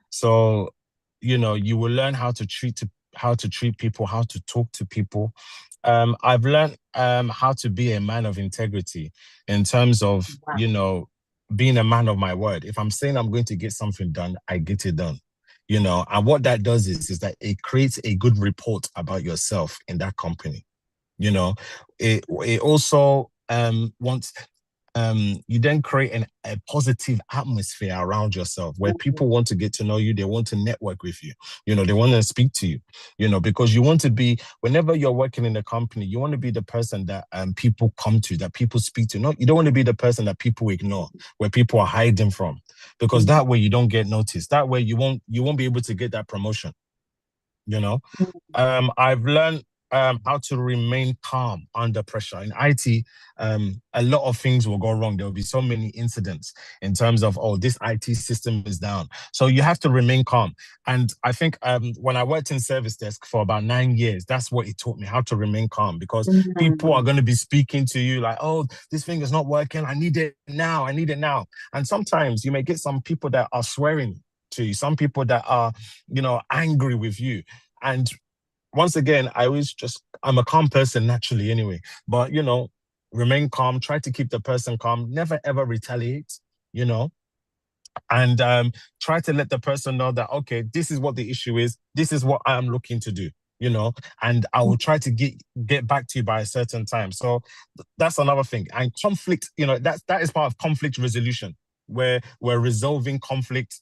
G: So, you know, you will learn how to treat people, how to talk to people. I've learned how to be a man of integrity in terms of, you know, being a man of my word. If I'm saying I'm going to get something done, I get it done. You know, and what that does is that it creates a good report about yourself in that company. You know, it also wants you then create a positive atmosphere around yourself where people want to get to know you, they want to network with you, you know, they want to speak to you, you know, because you want to be, whenever you're working in a company, you want to be the person that people come to, that people speak to. No, you don't want to be the person that people ignore, where people are hiding from, because that way you don't get noticed. That way you won't be able to get that promotion. You know, I've learned how to remain calm under pressure. In IT, a lot of things will go wrong. There will be so many incidents in terms of, oh, this IT system is down. So you have to remain calm. And I think when I worked in service desk for about 9 years, that's what it taught me, how to remain calm, because people are going to be speaking to you like, oh, this thing is not working. I need it now. I need it now. And sometimes you may get some people that are swearing to you, some people that are, you know, angry with you. And once again, I'm a calm person naturally anyway, but, you know, remain calm, try to keep the person calm, never ever retaliate, you know, and try to let the person know that, okay, this is what the issue is. This is what I am looking to do, you know, and I will try to get back to you by a certain time. So that's another thing. And conflict, you know, that is part of conflict resolution, where we're resolving conflict.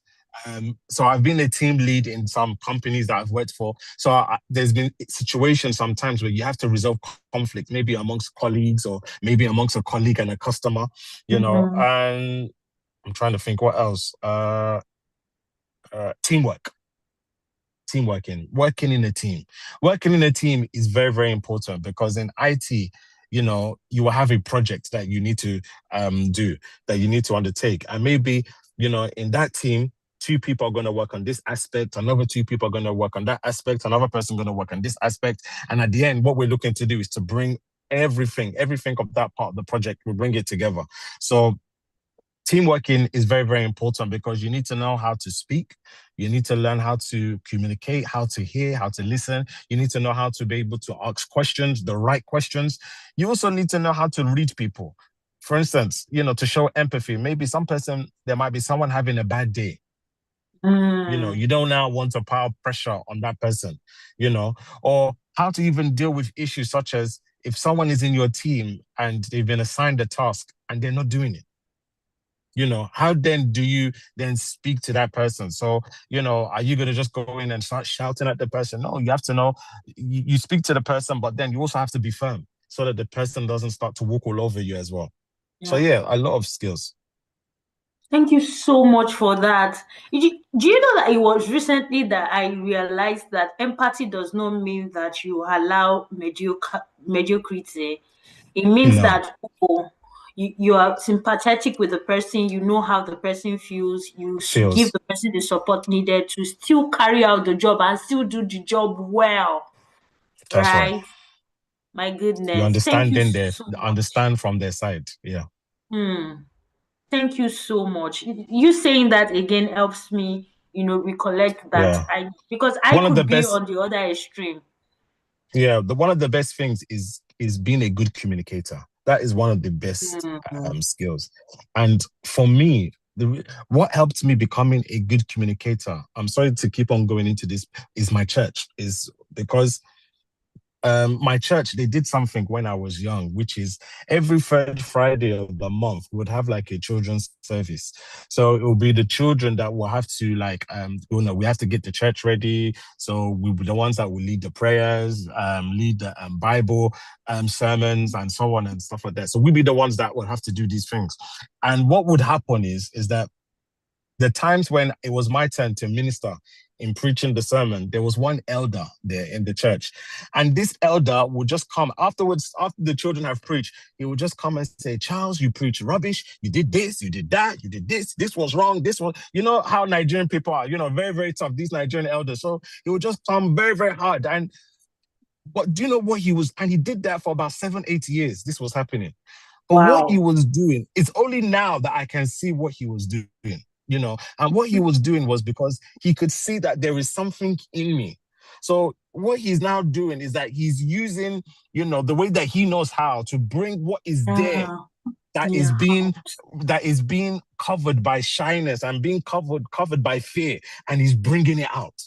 G: So I've been a team lead in some companies that I've worked for. So there's been situations sometimes where you have to resolve conflict, maybe amongst colleagues or maybe amongst a colleague and a customer, you know, and I'm trying to think what else. Teamwork. Working in a team. Working in a team is very, very important, because in IT, you know, you will have a project that you need to do, that you need to undertake. And maybe, you know, in that team, 2 people are going to work on this aspect, another 2 people are going to work on that aspect, another person going to work on this aspect. And at the end, what we're looking to do is to bring everything of that part of the project, we bring it together. So team working is very, very important, because you need to know how to speak. You need to learn how to communicate, how to hear, how to listen. You need to know how to be able to ask questions, the right questions. You also need to know how to read people. For instance, you know, to show empathy. Maybe there might be someone having a bad day. You know, you don't now want to pile pressure on that person, you know, or how to even deal with issues such as if someone is in your team and they've been assigned a task and they're not doing it. You know, how then do you then speak to that person? So, you know, are you going to just go in and start shouting at the person? No, you have to know, you speak to the person, but then you also have to be firm so that the person doesn't start to walk all over you as well. So yeah, a lot of skills.
A: Thank you so much for that. Do you know that it was recently that I realized that empathy does not mean that you allow mediocrity. It means that you are sympathetic with the person, you know how the person feels, you give the person the support needed to still carry out the job and still do the job well.
G: That's right.
A: My goodness.
G: You understand
A: Thank you
G: so understand from their side. Yeah.
A: Thank you so much. You saying that again helps me, you know, recollect that because I could be on the other extreme.
G: Yeah, one of the best things is being a good communicator. That is one of the best skills. And for me, what helped me becoming a good communicator, I'm sorry to keep on going into this, is my church. Is because my church, they did something when I was young, which is every third Friday of the month, we would have like a children's service. So it will be the children that will have to we have to get the church ready. So we'll be the ones that will lead the prayers, lead the Bible sermons and so on and stuff like that. So we'll be the ones that will have to do these things. And what would happen is that the times when it was my turn to minister in preaching the sermon, there was one elder there in the church. And this elder would just come afterwards, after the children have preached, he would just come and say, Charles, you preach rubbish. You did this, you did that, you did this. This was wrong. This was, you know how Nigerian people are, very, very tough, these Nigerian elders. So he would just come very, very hard. But do you know what he was? And he did that for about 7-8 years. This was happening. But what he was doing, it's only now that I can see what he was doing. And what he was doing was because he could see that there is something in me. So what he's now doing is that he's using, the way that he knows how to bring what is there that is being covered by shyness and being covered by fear, and he's bringing it out.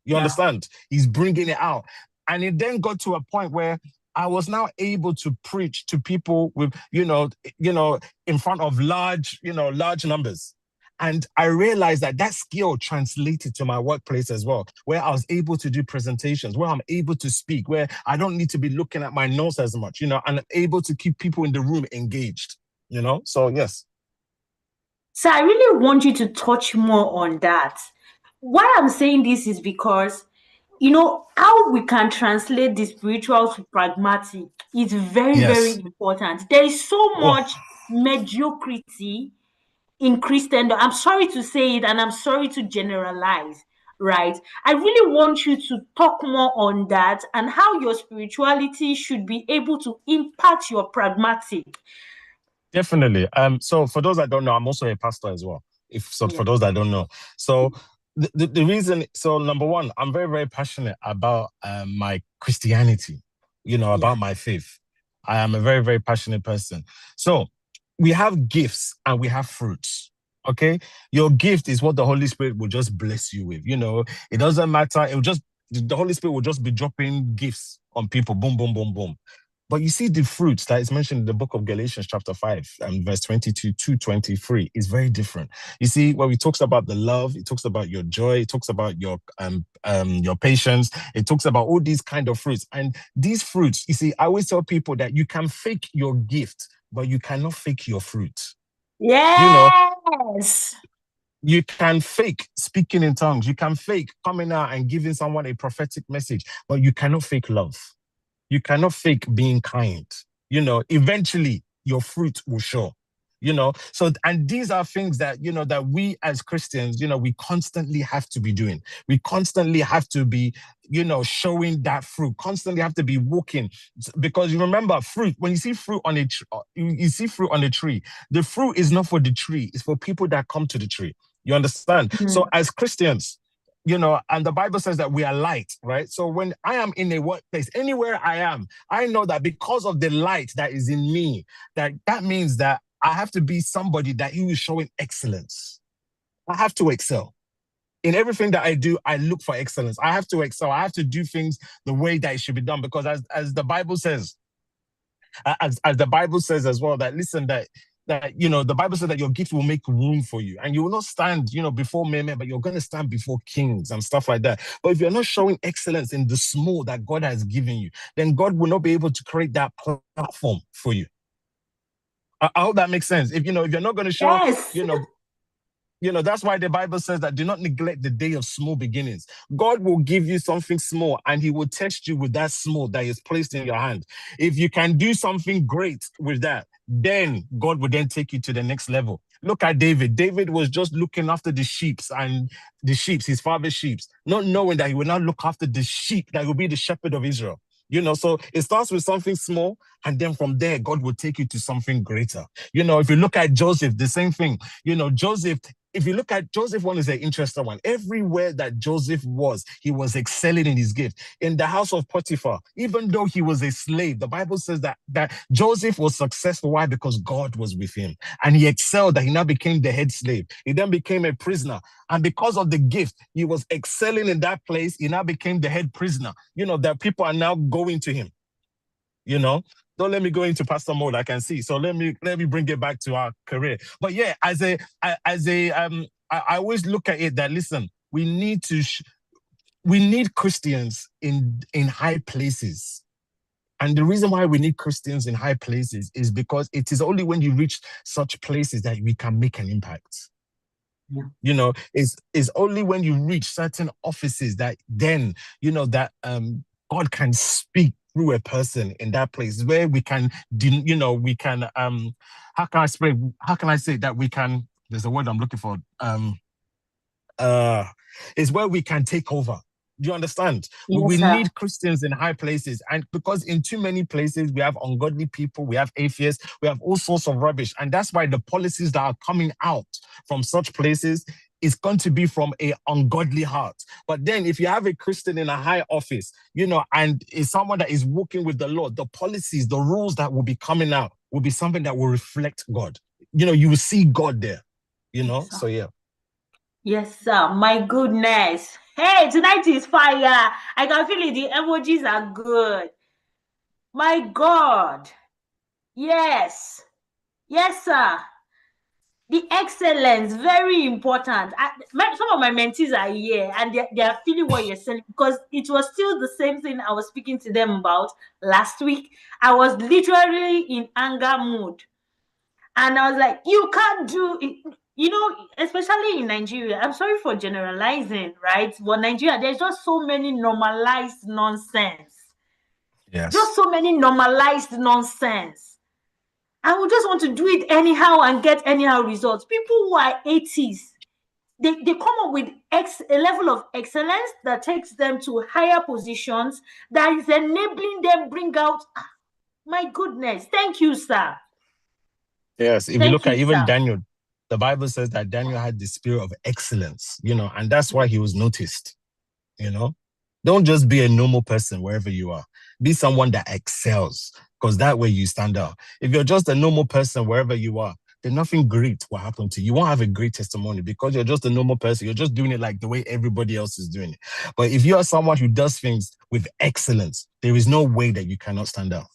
G: You understand? He's bringing it out. And it then got to a point where I was now able to preach to people with, in front of large numbers. And I realized that skill translated to my workplace as well, where I was able to do presentations, where I'm able to speak, where I don't need to be looking at my notes as much, and I'm able to keep people in the room engaged, So, yes.
A: So I really want you to touch more on that. Why I'm saying this is because, how we can translate the spiritual to pragmatic is very, very important. There is so much mediocrity in Christendom. I'm sorry to say it, and I'm sorry to generalize, right? I really want you to talk more on that and how your spirituality should be able to impact your pragmatic.
G: Definitely. So for those that don't know, I'm also a pastor as well. For those that don't know. So the reason, so number one, I'm very, very passionate about my Christianity, about my faith. I am a very, very passionate person. So we have gifts and we have fruits. Okay, your gift is what the Holy Spirit will just bless you with. It doesn't matter. The Holy Spirit will just be dropping gifts on people. Boom, boom, boom, boom. But you see, the fruits that is mentioned in the book of Galatians, chapter 5, verse 22 to 23, is very different. You see, when he talks about the love, it talks about your joy, it talks about your patience, it talks about all these kind of fruits. And these fruits, you see, I always tell people that you can fake your gift, but you cannot fake your fruit.
A: Yes.
G: You can fake speaking in tongues. You can fake coming out and giving someone a prophetic message, but you cannot fake love. You cannot fake being kind. Eventually your fruit will show. So, and these are things that, that we as Christians, we constantly have to be doing. We constantly have to be, showing that fruit, constantly have to be walking. Because you remember, fruit, when you see fruit on a tree, the fruit is not for the tree, it's for people that come to the tree. You understand? Mm-hmm. So as Christians, and the Bible says that we are light, right? So when I am in a workplace, anywhere I am, I know that because of the light that is in me, that means that I have to be somebody that he is showing excellence. I have to excel. In everything that I do, I look for excellence. I have to excel. I have to do things the way that it should be done, because as the Bible says, as the Bible says as well, that listen, that the Bible says that your gift will make room for you, and you will not stand, before men, but you're going to stand before kings and stuff like that. But if you're not showing excellence in the small that God has given you, then God will not be able to create that platform for you. I hope that makes sense. If you're not going to show, that's why the Bible says that do not neglect the day of small beginnings. God will give you something small, and he will test you with that small that is placed in your hand. If you can do something great with that, then God will then take you to the next level. Look at David. David was just looking after the sheep, his father's sheep, not knowing that he will now look after the sheep, that will be the shepherd of Israel. So it starts with something small, and then from there, God will take you to something greater. If you look at Joseph, the same thing. Joseph if you look at Joseph, one is an interesting one. Everywhere that Joseph was, he was excelling in his gift. In the house of Potiphar, even though he was a slave, the Bible says that Joseph was successful. Why? Because God was with him. And he excelled, that he now became the head slave. He then became a prisoner. And because of the gift, he was excelling in that place. He now became the head prisoner. That people are now going to him. Don't let me go into pastor mode. I can see. So let me bring it back to our career. But yeah, I always look at it that, listen, we need Christians in high places. And the reason why we need Christians in high places is because it is only when you reach such places that we can make an impact. Yeah. It's only when you reach certain offices that then, God can speak through a person in that place where we can, how can I say that we can, there's a word I'm looking for, is where we can take over. Do you understand?
A: Yes,
G: we
A: sir.
G: need Christians in high places. And because in too many places, we have ungodly people, we have atheists, we have all sorts of rubbish. And that's why the policies that are coming out from such places is going to be from an ungodly heart. But then if you have a Christian in a high office, and is someone that is working with the Lord, the policies, the rules that will be coming out will be something that will reflect God. You will see God there,
A: Yes,
G: so yeah.
A: Yes, sir. My goodness. Hey, tonight is fire. I can feel it. The emojis are good. My God. Yes. Yes, sir. The excellence, very important. Some of my mentees are here and they are feeling what you're saying, because it was still the same thing I was speaking to them about last week. I was literally in anger mood. And I was like, you can't do it. Especially in Nigeria, I'm sorry for generalizing, right? But Nigeria, there's just so many normalized nonsense.
G: Yes.
A: Just so many normalized nonsense. I would just want to do it anyhow and get anyhow results. People who are 80s, they come up with a level of excellence that takes them to higher positions, that is enabling them bring out, my goodness. Thank you, sir.
G: Yes, if you look at even Daniel, the Bible says that Daniel had the spirit of excellence, and that's why he was noticed, Don't just be a normal person wherever you are. Be someone that excels, because that way you stand out. If you're just a normal person wherever you are, then nothing great will happen to you. You won't have a great testimony because you're just a normal person. You're just doing it like the way everybody else is doing it. But if you are someone who does things with excellence, there is no way that you cannot stand out.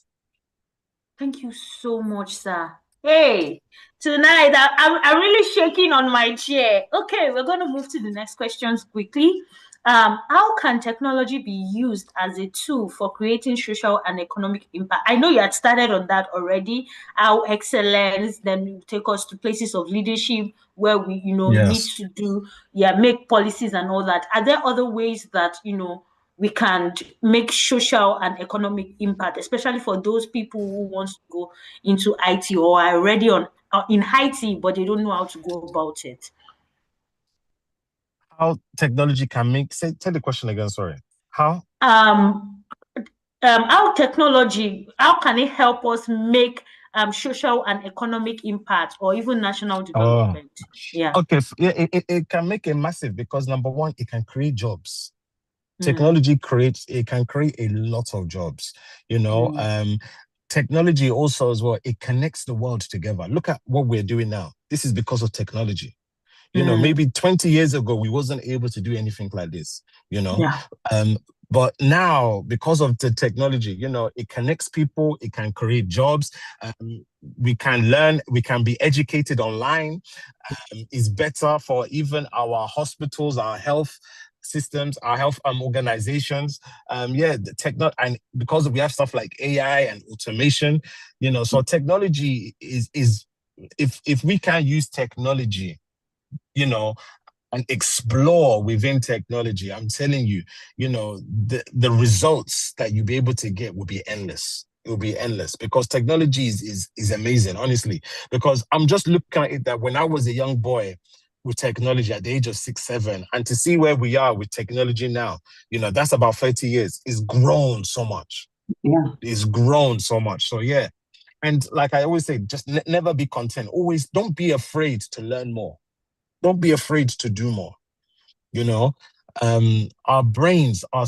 A: Thank you so much, sir. Hey, tonight I'm really shaking on my chair. Okay, we're going to move to the next questions quickly. How can technology be used as a tool for creating social and economic impact? I know you had started on that already. How excellence then take us to places of leadership where we, need to make policies and all that. Are there other ways that, we can make social and economic impact, especially for those people who want to go into IT or are already in IT, but they don't know how to go about it?
G: How technology can tell the question again, sorry. How
A: technology, how can it help us make social and economic impact, or even national development?
G: Okay, it can make a massive, because number one, it can create jobs. Technology can create a lot of jobs, technology also as well, it connects the world together. Look at what we're doing now. This is because of technology. Maybe 20 years ago, we wasn't able to do anything like this, but now, because of the technology, it connects people, it can create jobs, we can learn, we can be educated online. It's better for even our hospitals, our health systems, our health organizations. And because we have stuff like AI and automation, so technology is if we can use technology, and explore within technology, I'm telling you, the results that you'll be able to get will be endless. It will be endless, because technology is amazing, honestly. Because I'm just looking at it that when I was a young boy with technology at the age of 6, 7, and to see where we are with technology now, that's about 30 years. It's grown so much.
A: Yeah.
G: It's grown so much. So yeah. And like I always say, just never be content. Always don't be afraid to learn more. Don't be afraid to do more. You know, our brains are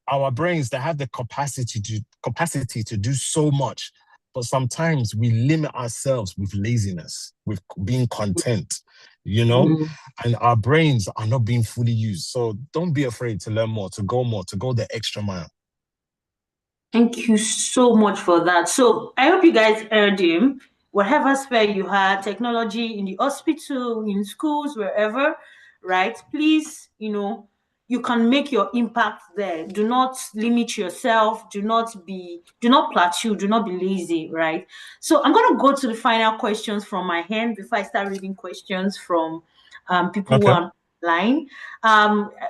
G: our brains that have the capacity to do so much, but sometimes we limit ourselves with laziness, with being content, you know, and our brains are not being fully used. So don't be afraid to learn more, to go the extra mile.
A: Thank you so much for that. So I hope you guys heard him. Whatever sphere you had, technology in the hospital, in schools, wherever, right? Please, you can make your impact there. Do not limit yourself. Do not plateau. Do not be lazy, right? So I'm gonna go to the final questions from my hand before I start reading questions from people who
G: Okay.
A: are online.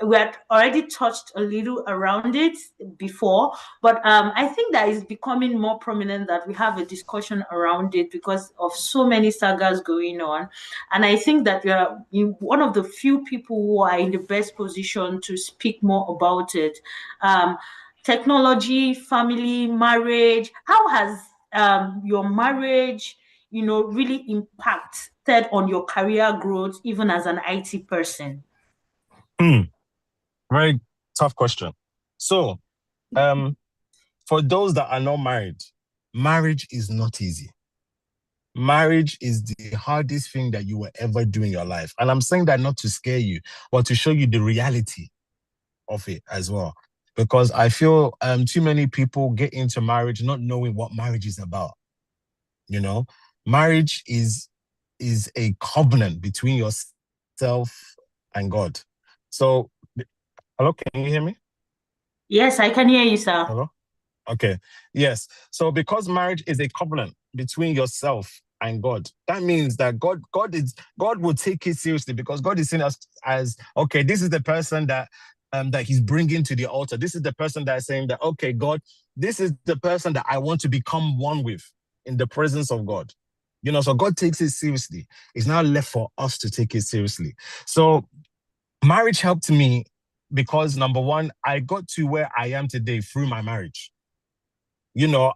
A: We had already touched a little around it before, but I think that is becoming more prominent that we have a discussion around it because of so many sagas going on. And I think that we are one of the few people who are in the best position to speak more about it. Technology, family, marriage. How has your marriage, really impacted on your career growth, even as an IT person?
G: Very tough question. So, for those that are not married, marriage is not easy. Marriage is the hardest thing that you will ever do in your life. And I'm saying that not to scare you, but to show you the reality of it as well. Because I feel too many people get into marriage not knowing what marriage is about. You know, marriage is a covenant between yourself and God. So, hello, can you hear me?
A: Yes, I can hear you, sir.
G: Hello? Okay. Yes. So because marriage is a covenant between yourself and God, that means that God will take it seriously because God is seeing us as, okay, this is the person that he's bringing to the altar. This is the person that is saying that, okay, God, this is the person that I want to become one with in the presence of God. So God takes it seriously. It's now left for us to take it seriously. So marriage helped me because, number one, I got to where I am today through my marriage.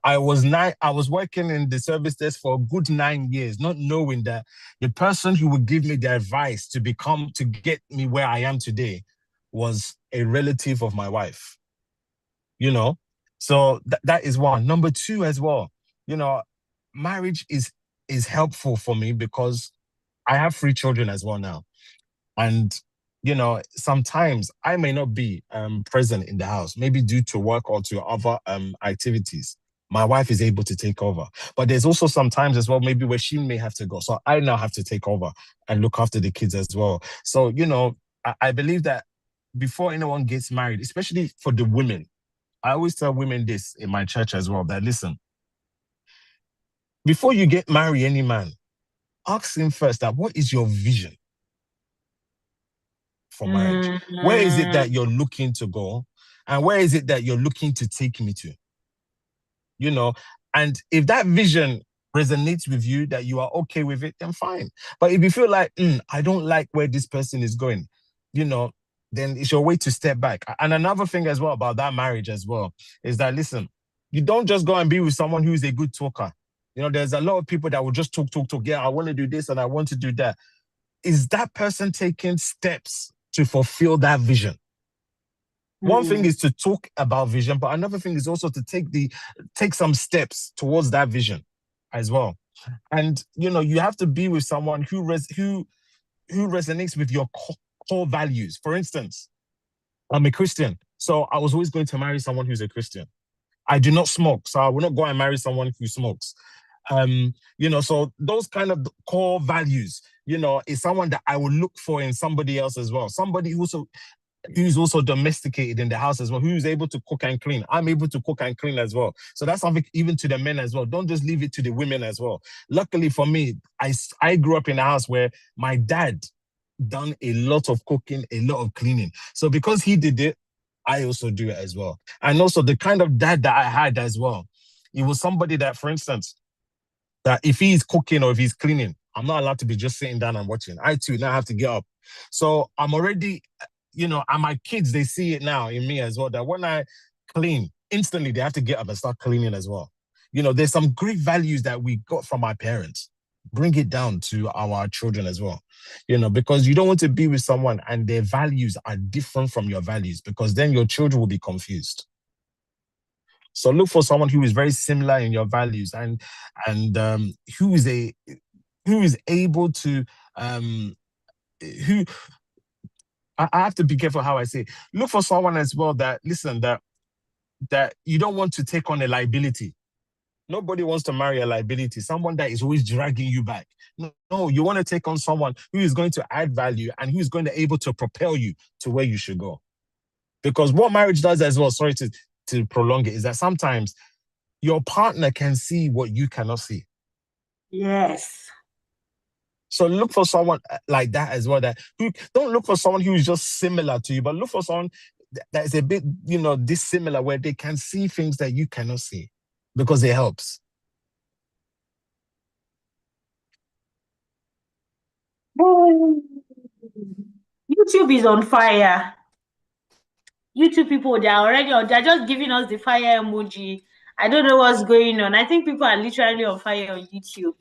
G: I was working in the service desk for a good 9 years, not knowing that the person who would give me the advice to get me where I am today was a relative of my wife. So that is one. Number two as well, marriage is helpful for me because I have 3 children as well now. And sometimes I may not be present in the house, maybe due to work or to other activities. My wife is able to take over. But there's also sometimes as well, maybe where she may have to go. So I now have to take over and look after the kids as well. So, I believe that before anyone gets married, especially for the women, I always tell women this in my church as well, that listen, before you get married any man, ask him first that what is your vision for marriage? Where is it that you're looking to go? And where is it that you're looking to take me to? And if that vision resonates with you, that you are okay with it, then fine. But if you feel like, I don't like where this person is going, then it's your way to step back. And another thing as well about that marriage as well is that, listen, you don't just go and be with someone who is a good talker. There's a lot of people that will just talk. Yeah, I want to do this and I want to do that. Is that person taking steps to fulfill that vision? One thing is to talk about vision, but another thing is also to take some steps towards that vision as well. And you have to be with someone who resonates with your core values. For instance, I'm a Christian, so I was always going to marry someone who's a Christian. I do not smoke, so I will not go and marry someone who smokes. So those kind of core values, is someone that I will look for in somebody else as well. Somebody who's also domesticated in the house as well, who's able to cook and clean. I'm able to cook and clean as well. So that's something even to the men as well. Don't just leave it to the women as well. Luckily for me, I grew up in a house where my dad done a lot of cooking, a lot of cleaning. So because he did it, I also do it as well. And also the kind of dad that I had as well, it was somebody that, for instance, that if he's cooking or if he's cleaning, I'm not allowed to be just sitting down and watching. I too now have to get up. So I'm already, and my kids, they see it now in me as well, that when I clean, instantly they have to get up and start cleaning as well. There's some great values that we got from our parents, bring it down to our children as well, because you don't want to be with someone and their values are different from your values, because then your children will be confused. So look for someone who is very similar in your values and who is able to who I have to be careful how I say it. Look for someone as well that you don't want to take on a liability. Nobody wants to marry a liability, someone that is always dragging you back. No, you want to take on someone who is going to add value and who is going to be able to propel you to where you should go. Because what marriage does as well, sorry to prolong it, is that sometimes your partner can see what you cannot see.
A: Yes.
G: So look for someone like that as well. Don't look for someone who is just similar to you, but look for someone that is a bit, dissimilar, where they can see things that you cannot see, because it helps.
A: YouTube is on fire. YouTube people, they're already on. They're just giving us the fire emoji. I don't know what's going on. I think people are literally on fire on YouTube.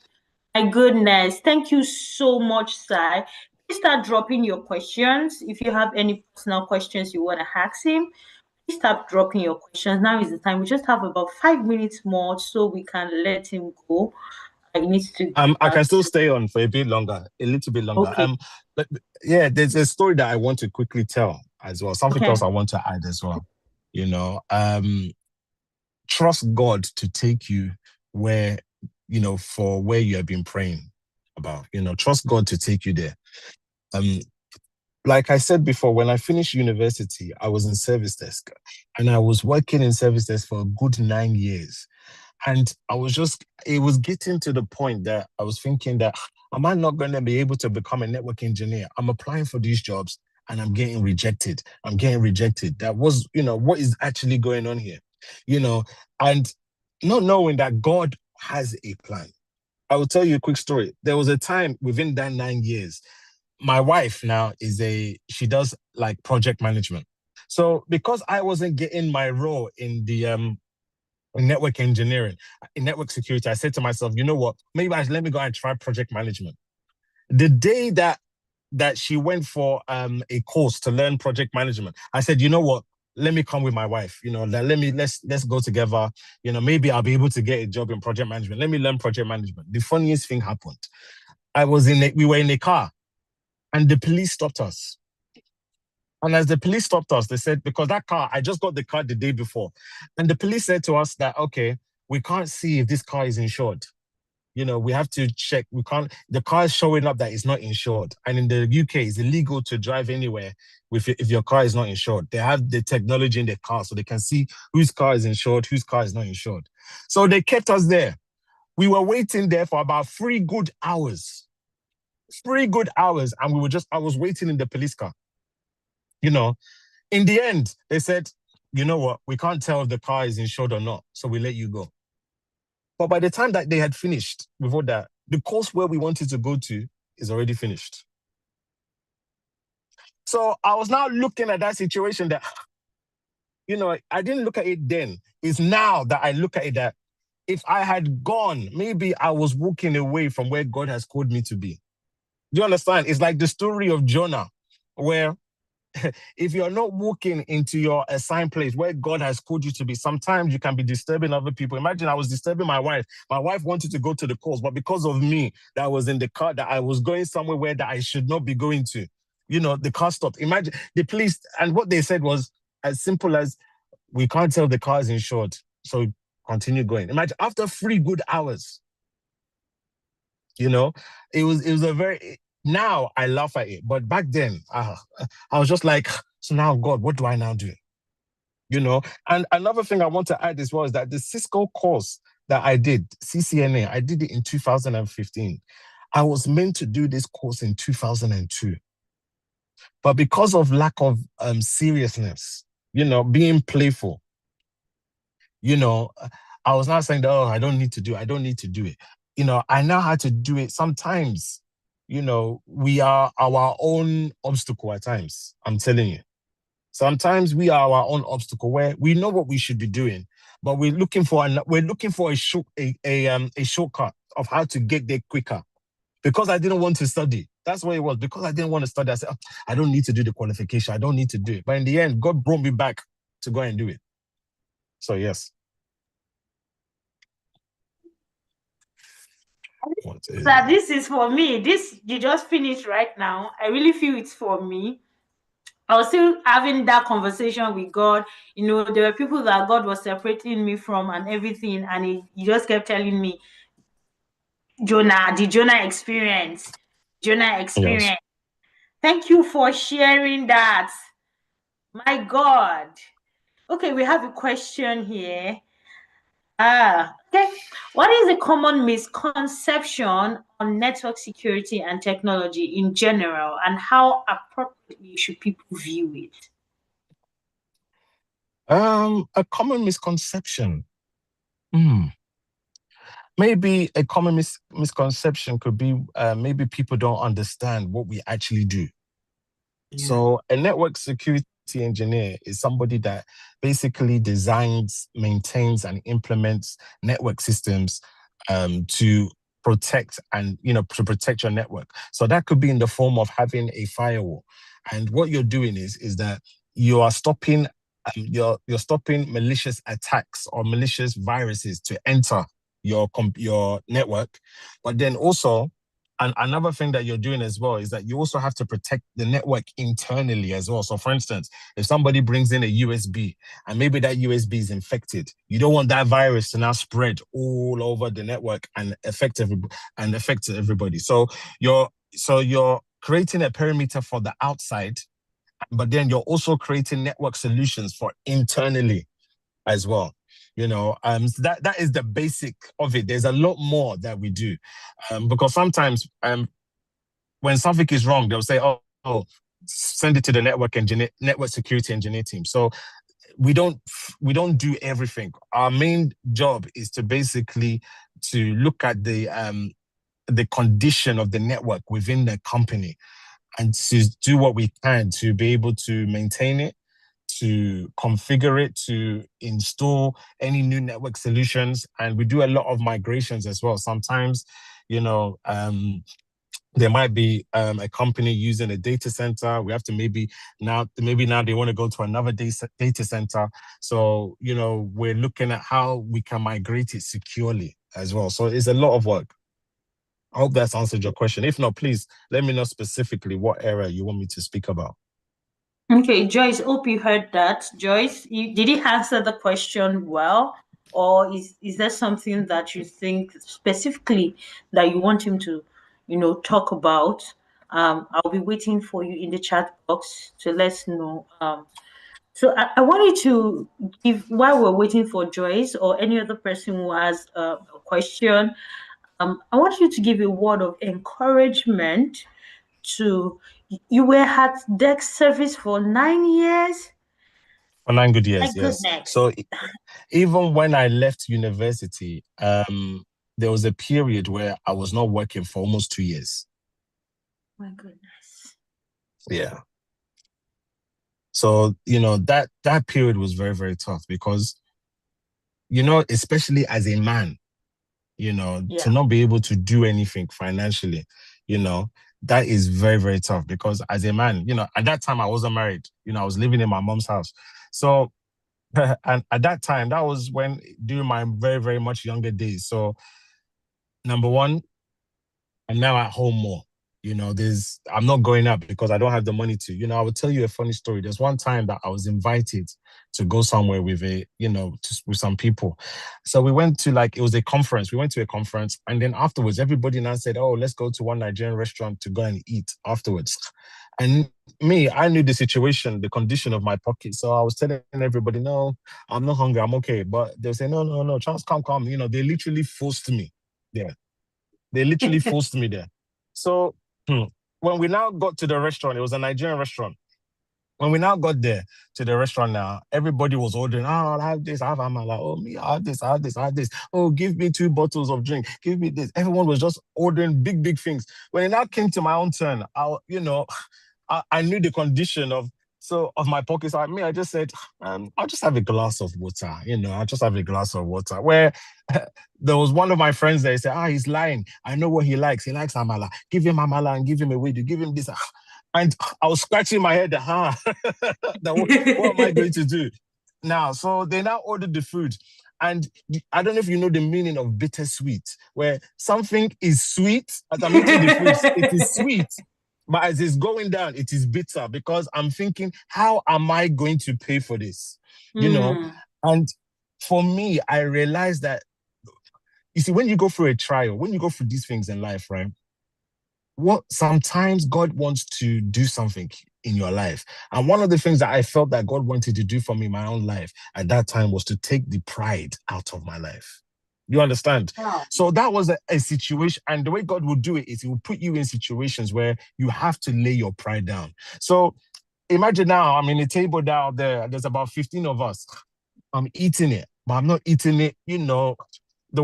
A: My goodness. Thank you so much, Sai. Please start dropping your questions. If you have any personal questions you want to ask him, please start dropping your questions. Now is the time. We just have about 5 minutes more so we can let him go. I need to.
G: I can still stay on for a bit longer, a little bit longer.
A: Okay.
G: But yeah, there's a story that I want to quickly tell as well. Something else I want to add as well. Trust God to take you where, for where you have been praying about. Trust God to take you there. Like I said before, when I finished university, I was in service desk, and I was working in service desk for a good 9 years. And it was getting to the point that I was thinking that, am I not going to be able to become a network engineer? I'm applying for these jobs and I'm getting rejected. That was, what is actually going on here? And not knowing that God has a plan. I will tell you a quick story. There was a time within that 9 years, my wife now she does like project management. So because I wasn't getting my role in the in network engineering, in network security, I said to myself, you know what, maybe let me go and try project management. The day that she went for a course to learn project management, I said, you know what, let me come with my wife, let's go together, maybe I'll be able to get a job in project management. Let me learn project management. The funniest thing happened. We were in a car and the police stopped us. And as the police stopped us, they said, because that car, I just got the car the day before. And the police said to us that, okay, we can't see if this car is insured. We have to check. The car is showing up that it's not insured. And in the UK, it's illegal to drive anywhere if your car is not insured. They have the technology in the car so they can see whose car is insured, whose car is not insured. So they kept us there. We were waiting there for about 3 good hours. 3 good hours. And I was waiting in the police car. In the end, they said, you know what, we can't tell if the car is insured or not, so we let you go. But by the time that they had finished with all that, the course where we wanted to go to is already finished. So I was now looking at that situation that, I didn't look at it then. It's now that I look at it that if I had gone, maybe I was walking away from where God has called me to be. Do you understand? It's like the story of Jonah, where if you're not walking into your assigned place where God has called you to be, sometimes you can be disturbing other people. Imagine I was disturbing my wife. My wife wanted to go to the course, but because of me that was in the car, that I was going somewhere where that I should not be going to, the car stopped. Imagine the police, and what they said was as simple as, we can't tell the car is insured, so continue going. Imagine after 3 good hours, it was a very... Now I laugh at it, but back then I was just like, so now God, what do I now do? And another thing I want to add as well is that the Cisco course that I did, CCNA, I did it in 2015. I was meant to do this course in 2002. But because of lack of seriousness, being playful, I was not saying that, I don't need to do it. I now had to do it. Sometimes, we are our own obstacle at times. I'm telling you. Sometimes we are our own obstacle, where we know what we should be doing, but we're looking for a shortcut of how to get there quicker. because I didn't want to study. That's what it was. Because I didn't want to study, I said, I don't need to do the qualification. I don't need to do it. But in the end, God brought me back to go and do it. So, yes.
A: So this is for me. This you just finished right now. I really feel it's for me. I was still having that conversation with God. You know, there were people that God was separating me from and everything, and he just kept telling me, the Jonah experience.
G: Yes.
A: Thank you for sharing that. My God. Okay, we have a question here. Okay. What is a common misconception on network security and technology in general, and how appropriately should people view it?
G: A common misconception. Maybe a common misconception could be maybe people don't understand what we actually do. Yeah. So a network security engineer is somebody that basically designs, maintains, and implements network systems to protect to protect your network. So that could be in the form of having a firewall. And what you're doing is that you are stopping you're stopping malicious attacks or malicious viruses to enter your network. But then also, and another thing that you're doing as well is that you also have to protect the network internally as well. So for instance, if somebody brings in a USB and maybe that USB is infected, you don't want that virus to now spread all over the network and affect everybody. So you're creating a perimeter for the outside, but then you're also creating network solutions for internally as well. So that is the basic of it. There's a lot more that we do, because sometimes when something is wrong, they'll say, "Oh, send it to the network security engineer team." So we don't do everything. Our main job is to basically to look at the condition of the network within the company and to do what we can to be able to maintain it, to configure it, to install any new network solutions. And we do a lot of migrations as well. Sometimes, there might be a company using a data center. We have to maybe now they want to go to another data center. So, we're looking at how we can migrate it securely as well. So it's a lot of work. I hope that's answered your question. If not, please let me know specifically what area you want me to speak about.
A: Okay, Joyce, hope you heard that. Joyce, did he answer the question well? Or is there something that you think specifically that you want him to, talk about? I'll be waiting for you in the chat box to let us know. So I want you to give, while we're waiting for Joyce or any other person who has a question, I want you to give a word of encouragement to, you were at deck service for 9 years.
G: For 9 good years,
A: My
G: yes.
A: goodness.
G: So even when I left university, there was a period where I was not working for almost 2 years.
A: My goodness.
G: Yeah. So, that period was very, very tough because, especially as a man, to not be able to do anything financially, that is very, very tough because as a man, at that time I wasn't married, I was living in my mom's house. So, and at that time, that was during my very, very much younger days. So, number one, I'm now at home more. I'm not going out because I don't have the money to. I will tell you a funny story. There's one time that I was invited to go somewhere with with some people. So we went to it was a conference. We went to a conference, and then afterwards, everybody now said, "Oh, let's go to one Nigerian restaurant to go and eat afterwards." And me, I knew the situation, the condition of my pocket. So I was telling everybody, "No, I'm not hungry. I'm okay." But they say, "No, Charles, come. They literally forced me there. They literally forced me there. So when we now got to the restaurant, it was a Nigerian restaurant. When we now got there to the restaurant now, everybody was ordering, I'll have this, I have I'm like, oh, me, I have this. Oh, give me 2 bottles of drink. Give me this. Everyone was just ordering big, big things. When it now came to my own turn, I knew the condition of So of my pockets, I just said, I'll just have a glass of water. I'll just have a glass of water. Where there was one of my friends there, he said, he's lying. I know what he likes. He likes amala. Give him amala and give him a wedu. Give him this. And I was scratching my head. What am I going to do now? So they now ordered the food. And I don't know if you know the meaning of bittersweet, where something is sweet as I'm eating the food, it is sweet. But as it's going down, it is bitter because I'm thinking, how am I going to pay for this? And for me, I realized that, you see, when you go through a trial, when you go through these things in life, right? Sometimes God wants to do something in your life. And one of the things that I felt that God wanted to do for me in my own life at that time was to take the pride out of my life. You understand? Wow. So that was a situation. And the way God will do it is he will put you in situations where you have to lay your pride down. So imagine now, I'm in a table down there. There's about 15 of us. I'm eating it, but I'm not eating it. The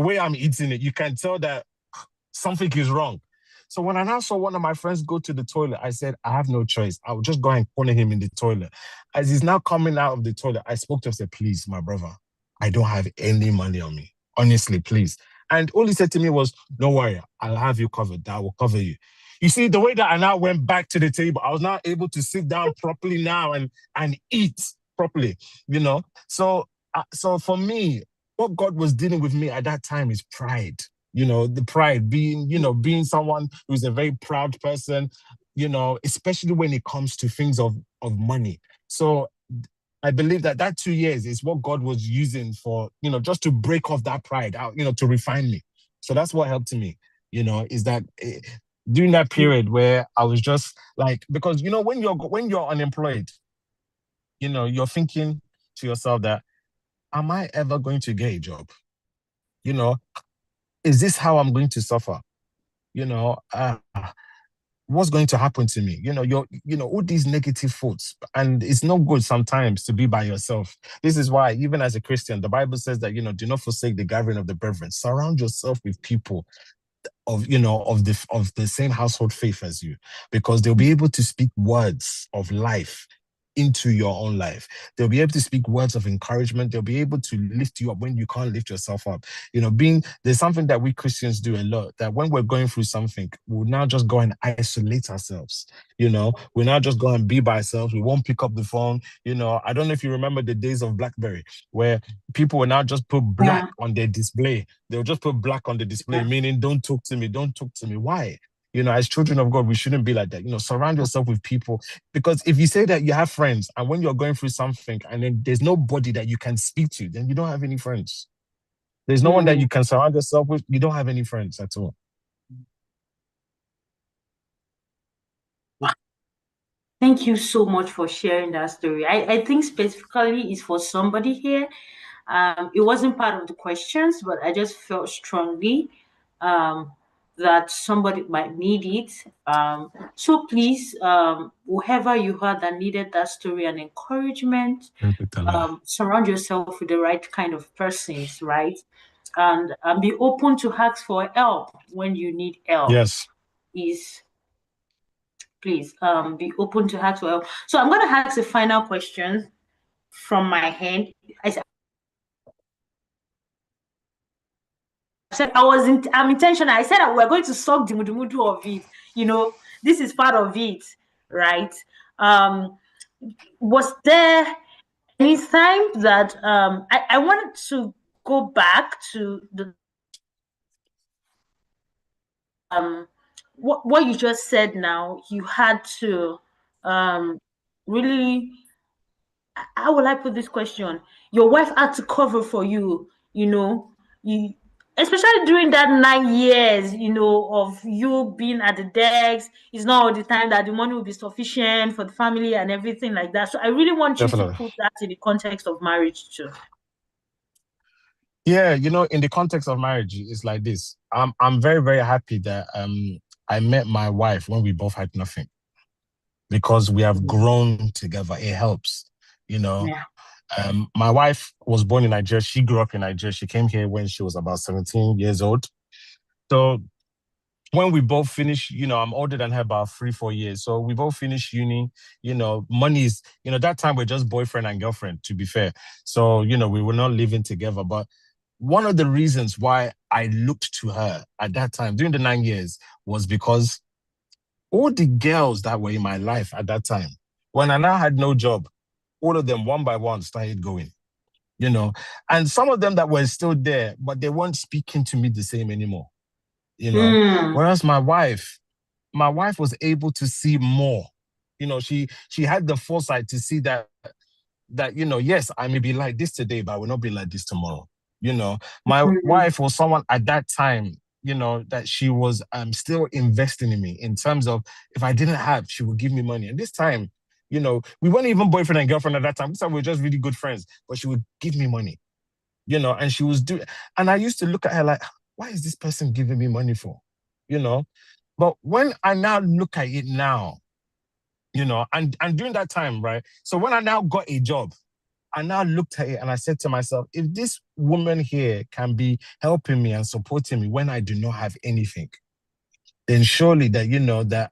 G: way I'm eating it, you can tell that something is wrong. So when I now saw one of my friends go to the toilet, I said, I have no choice. I will just go and corner him in the toilet. As he's now coming out of the toilet, I spoke to him and said, please, my brother, I don't have any money on me. Honestly, please. And all he said to me was, don't worry, I'll have you covered. I will cover you. You see, the way that I now went back to the table, I was now able to sit down properly now and eat properly, So for me, what God was dealing with me at that time is pride. The pride being someone who's a very proud person, especially when it comes to things of money. So I believe that 2 years is what God was using for, just to break off that pride out, to refine me. So that's what helped me, is that during that period where I was just like, because, when you're unemployed, you're thinking to yourself that, am I ever going to get a job? Is this how I'm going to suffer? What's going to happen to me? All these negative thoughts. And it's not good sometimes to be by yourself. This is why, even as a Christian, the Bible says that, do not forsake the gathering of the brethren. Surround yourself with people of the same household faith as you, because they'll be able to speak words of life into your own life. They'll be able to speak words of encouragement. They'll be able to lift you up when you can't lift yourself up. There's something that we Christians do a lot, that when we're going through something, we'll now just go and isolate ourselves. We'll now just go and be by ourselves. We won't pick up the phone. I don't know if you remember the days of BlackBerry, where people will now just put black on their display. They'll just put black on the display, meaning don't talk to me, don't talk to me. Why? As children of God, we shouldn't be like that. Surround yourself with people. Because if you say that you have friends, and when you're going through something and then there's nobody that you can speak to, then you don't have any friends. There's no one that you can surround yourself with. You don't have any friends at all.
A: Thank you so much for sharing that story. I think specifically it's for somebody here. It wasn't part of the questions, but I just felt strongly that somebody might need it. So please, whoever you heard that needed that story and encouragement, surround yourself with the right kind of persons, right? And be open to ask for help when you need help.
G: Yes.
A: Please be open to ask for help. So I'm going to ask a final question from my hand. I'm intentional. I said that we're going to suck the mudu of it. This is part of it, right? Was there any time that I wanted to go back to the what you just said now? You had to really, how will I put this question? Your wife had to cover for you, especially during that 9 years, of you being at the decks. It's not all the time that the money will be sufficient for the family and everything like that. So I really want you to put that in the context of marriage too.
G: Yeah, in the context of marriage, it's like this. I'm very, very happy that I met my wife when we both had nothing, because we have grown together. It helps, Yeah. My wife was born in Nigeria. She grew up in Nigeria. She came here when she was about 17 years old. So when we both finished, I'm older than her about 3-4 years. So we both finished uni, money is, that time we're just boyfriend and girlfriend, to be fair. So, we were not living together. But one of the reasons why I looked to her at that time, during the 9 years, was because all the girls that were in my life at that time, when I now had no job, all of them one by one started going, and some of them that were still there, but they weren't speaking to me the same anymore, Whereas my wife was able to see more. She had the foresight to see that, yes, I may be like this today, but I will not be like this tomorrow. My wife was someone at that time, that she was still investing in me in terms of, if I didn't have, she would give me money. And this time, we weren't even boyfriend and girlfriend at that time. This time we were just really good friends, but she would give me money, and she was doing, and I used to look at her like, why is this person giving me money for? But when I now look at it now, and during that time, right? So when I now got a job, I now looked at it and I said to myself, if this woman here can be helping me and supporting me when I do not have anything, then surely that, that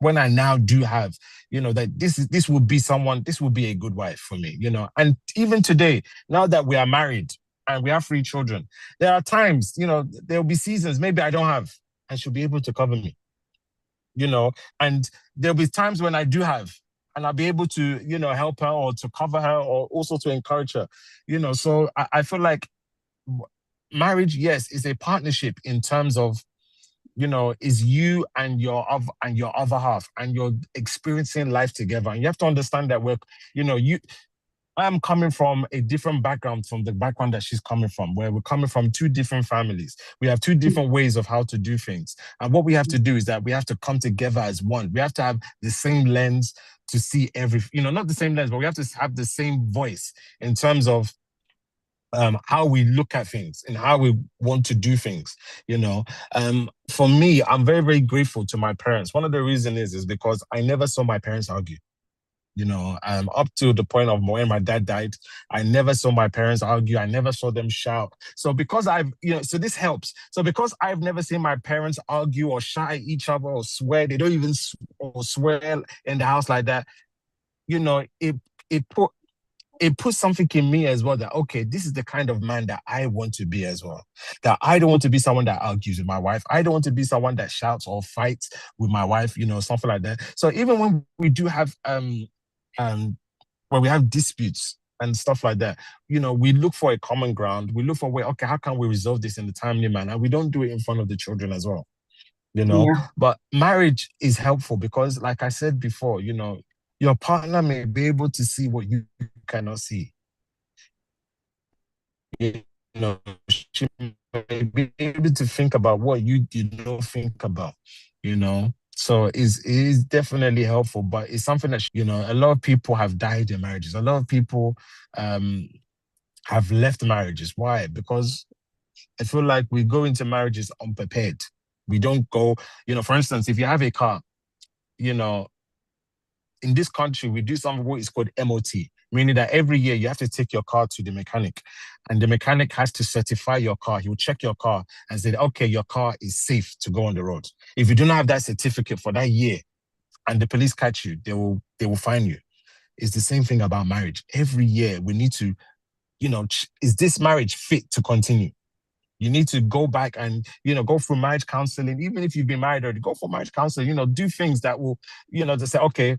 G: when I now do have, that this will be a good wife for me, And even today, now that we are married and we have 3 children, there are times, there'll be seasons maybe I don't have, and she'll be able to cover me, and there'll be times when I do have, and I'll be able to, help her or to cover her or also to encourage her, So I feel like marriage, yes, is a partnership in terms of, is you and your other half, and you're experiencing life together. And you have to understand that I'm coming from a different background from the background that she's coming from, where we're coming from 2 different families. We have 2 different ways of how to do things. And what we have to do is that we have to come together as one. We have to have the same lens to see not the same lens, but we have to have the same voice in terms of how we look at things and how we want to do things, For me, I'm very, very grateful to my parents. One of the reasons is because I never saw my parents argue. Up to the point of when my dad died, I never saw my parents argue. I never saw them shout. So because so this helps. So because I've never seen my parents argue or shout at each other or swear, they don't even swear in the house like that. It put something in me as well that, okay, this is the kind of man that I want to be as well. That I don't want to be someone that argues with my wife. I don't want to be someone that shouts or fights with my wife, something like that. So even when we do have when we have disputes and stuff like that, we look for a common ground. We look for okay, how can we resolve this in a timely manner? We don't do it in front of the children as well,
A: Yeah.
G: But marriage is helpful because, like I said before, your partner may be able to see what you cannot see. She may be able to think about what you did not think about, So it is definitely helpful, but it's something that, a lot of people have died in marriages. A lot of people have left marriages. Why? Because I feel like we go into marriages unprepared. We don't go, for instance, if you have a car, in this country, we do something what is called MOT, meaning that every year you have to take your car to the mechanic, and the mechanic has to certify your car. He will check your car and say, okay, your car is safe to go on the road. If you do not have that certificate for that year and the police catch you, they will fine you. It's the same thing about marriage. Every year we need to, is this marriage fit to continue? You need to go back and, go through marriage counseling. Even if you've been married already, go for marriage counseling, do things that will, to say, okay,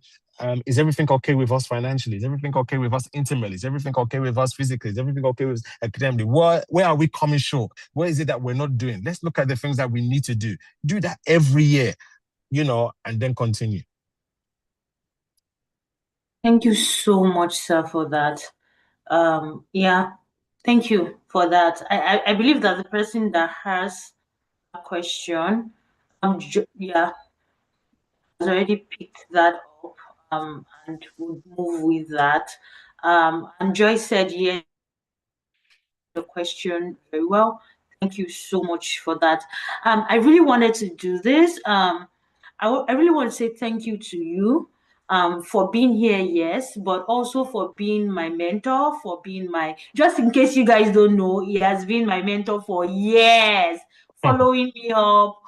G: is everything okay with us financially? Is everything okay with us intimately? Is everything okay with us physically? Is everything okay with us academically? Where are we coming short? Where is it that we're not doing? Let's look at the things that we need to do. Do that every year, and then continue.
A: Thank you so much, sir, for that. Yeah, thank you for that. I believe that the person that has a question, yeah, has already picked that up, and would move with that. And Joy said, yes, the question very well. Thank you so much for that. I really wanted to do this. I really want to say thank you to you for being here, yes, but also for being my mentor, for being just in case you guys don't know, he has been my mentor for years, following me up,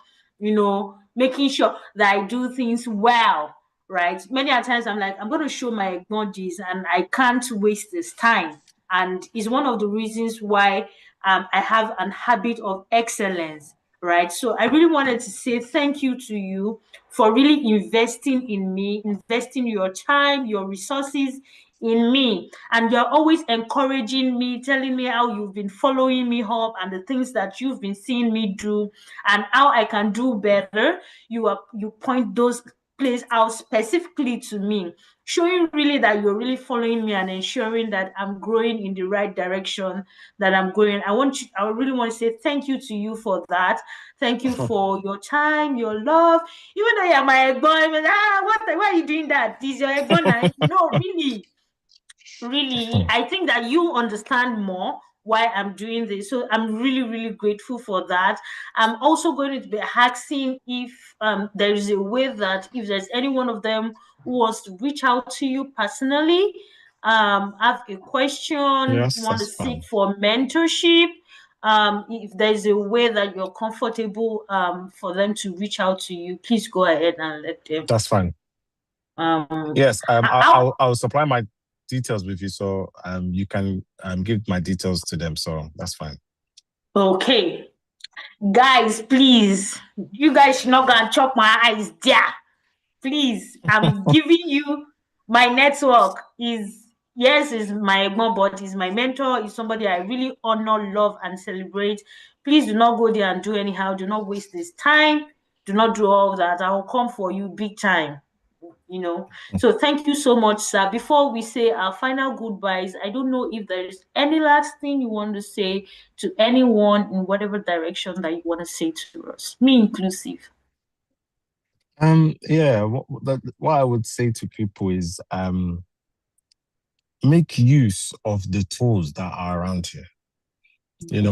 A: making sure that I do things well, right? Many a times I'm like, I'm going to show my bodies and I can't waste this time. And it's one of the reasons why I have an habit of excellence, right? So I really wanted to say thank you to you for really investing in me, investing your time, your resources in me. And you're always encouraging me, telling me how you've been following me up and the things that you've been seeing me do and how I can do better. You point those plays out specifically to me, showing really that you're really following me and ensuring that I'm growing in the right direction that I'm going. I really want to say thank you to you for that. Thank you for your time, your love. Even though you're my boy, but, why are you doing that? This is your boy now. No, really, I think that you understand more why I'm doing this. So I'm really, really grateful for that. I'm also going to be asking if there is a way that if there's any one of them who wants to reach out to you personally, have a question,
G: Yes,
A: want to
G: that's fine.
A: seek for mentorship, if there's a way that you're comfortable for them to reach out to you, please go ahead and let them.
G: That's fine.
A: Um,
G: Yes,
A: how,
G: I'll supply my details with you, so you can give my details to them. So that's fine.
A: okay. Guys, please, you guys should not go and chop my eyes there. Please, I'm giving you my network. Is my mom, but is my mentor, is somebody I really honor, love, and celebrate. Please do not go there and do anyhow. Do not waste this time. Do not do all that. I will come for you big time. So thank you so much, sir. Before we say our final goodbyes, I don't know if there is any last thing you want to say to anyone in whatever direction that you want to say to us, me inclusive.
G: Yeah, what I would say to people is make use of the tools that are around you.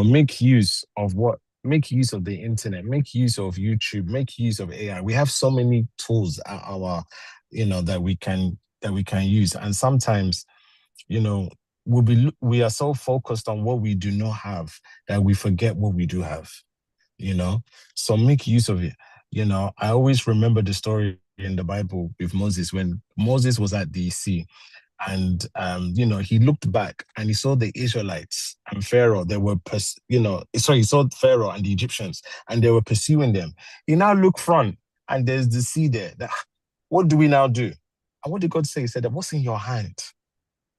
G: Make use of the internet, make use of YouTube, make use of AI. We have so many tools at our, that we can use. And sometimes, we are so focused on what we do not have that we forget what we do have. So make use of it. I always remember the story in the Bible with Moses, when Moses was at the sea. And he looked back and he saw the Israelites and Pharaoh. He saw Pharaoh and the Egyptians, and they were pursuing them. He now looked front, and there's the sea there. What do we now do? And what did God say? He said, "What's in your hand?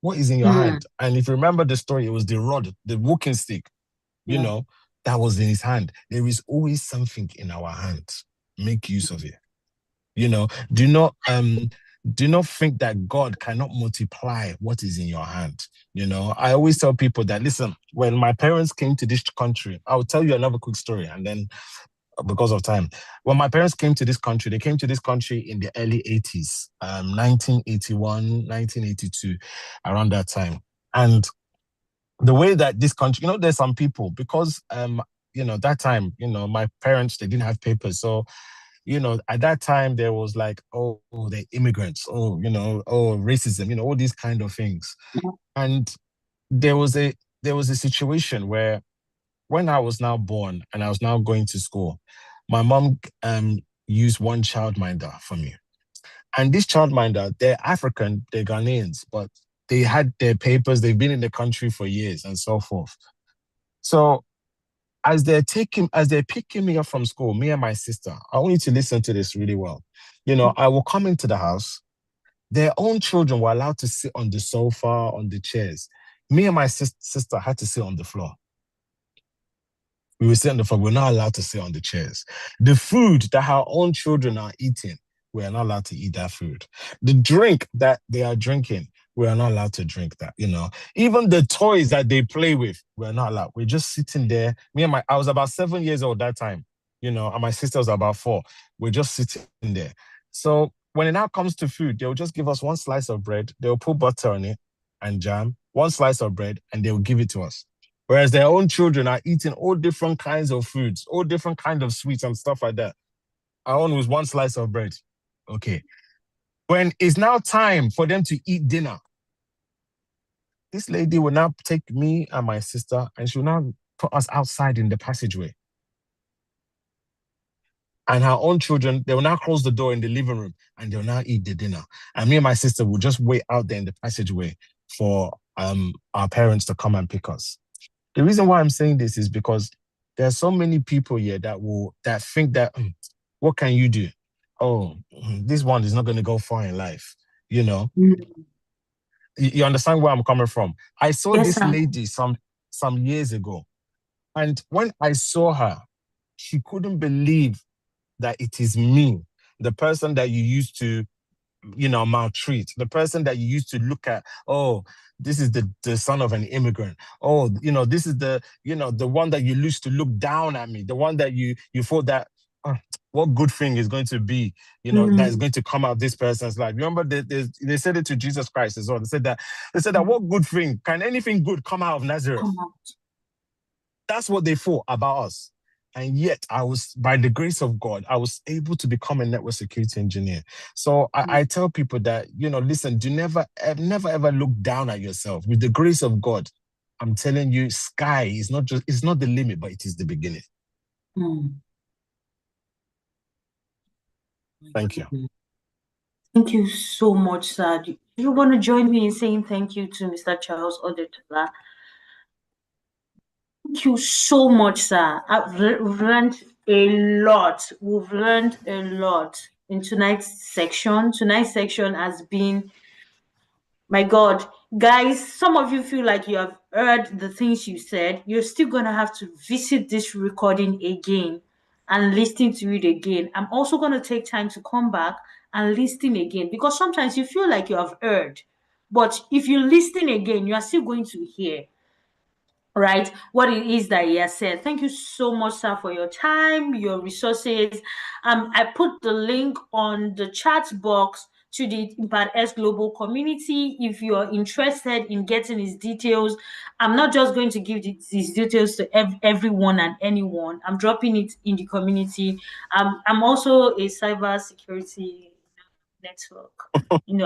G: What is in your hand?" And if you remember the story, it was the rod, the walking stick. That was in his hand. There is always something in our hands. Make use of it. Do not think that God cannot multiply what is in your hand. I always tell people that, listen, when my parents came to this country, I'll tell you another quick story, and then because of time, when my parents came to this country, they came to this country in the early 80s, 1981, 1982, around that time. And the way that this country, there's some people, because that time, my parents, they didn't have papers. So at that time there was like, the immigrants, racism, all these kind of things. And there was a situation where, when I was now born and I was now going to school, my mom used one childminder for me. And this childminder, they're African, they're Ghanaians, but they had their papers, they've been in the country for years and so forth. So as they're picking me up from school, me and my sister, I want you to listen to this really well. I will come into the house. Their own children were allowed to sit on the sofa, on the chairs. Me and my sister had to sit on the floor. We were sitting on the floor. We're not allowed to sit on the chairs. The food that our own children are eating, we are not allowed to eat that food. The drink that they are drinking, we are not allowed to drink that, Even the toys that they play with, we're not allowed. We're just sitting there. I was about 7 years old that time, and my sister was about 4. We're just sitting there. So when it now comes to food, they'll just give us one slice of bread. They'll put butter on it and jam, one slice of bread, and they'll give it to us. Whereas their own children are eating all different kinds of foods, all different kinds of sweets and stuff like that. Our own was one slice of bread. Okay. When it's now time for them to eat dinner, this lady will now take me and my sister, and she will now put us outside in the passageway. And her own children, they will now close the door in the living room and they'll now eat the dinner. And me and my sister will just wait out there in the passageway for our parents to come and pick us. The reason why I'm saying this is because there are so many people here that think that, what can you do? Oh, this one is not going to go far in life. You know, you understand where I'm coming from. I saw
A: Yes,
G: this
A: sir.
G: lady some years ago, and when I saw her, she couldn't believe that it is me, the person that you used to, maltreat, the person that you used to look at, oh, this is the son of an immigrant. Oh, this is the one that you used to look down at me, the one that you thought that, what good thing is going to be, that is going to come out of this person's life. Remember, they said it to Jesus Christ as well. They said that what good thing, can anything good come out of Nazareth?
A: Come on.
G: That's what they thought about us. And yet by the grace of God, I was able to become a network security engineer. So I tell people that, listen, do never ever look down at yourself. With the grace of God, I'm telling you, sky is it's not the limit, but it is the beginning. Thank you.
A: Thank you so much, sir. Do you want to join me in saying thank you to Mr. Charles Odetola? Thank you so much, sir. We've learned a lot. We've learned a lot in tonight's section. Tonight's section has been, my God, guys, some of you feel like you have heard the things you said. You're still going to have to visit this recording again and listen to it again. I'm also going to take time to come back and listen again, because sometimes you feel like you have heard, but if you listen again, you are still going to hear, right, what it is that he has said. Thank you so much, sir, for your time, your resources. I put the link on the chat box to the Impact X Global community. If you're interested in getting his details, I'm not just going to give these details to everyone and anyone. I'm dropping it in the community. I'm also a cybersecurity network.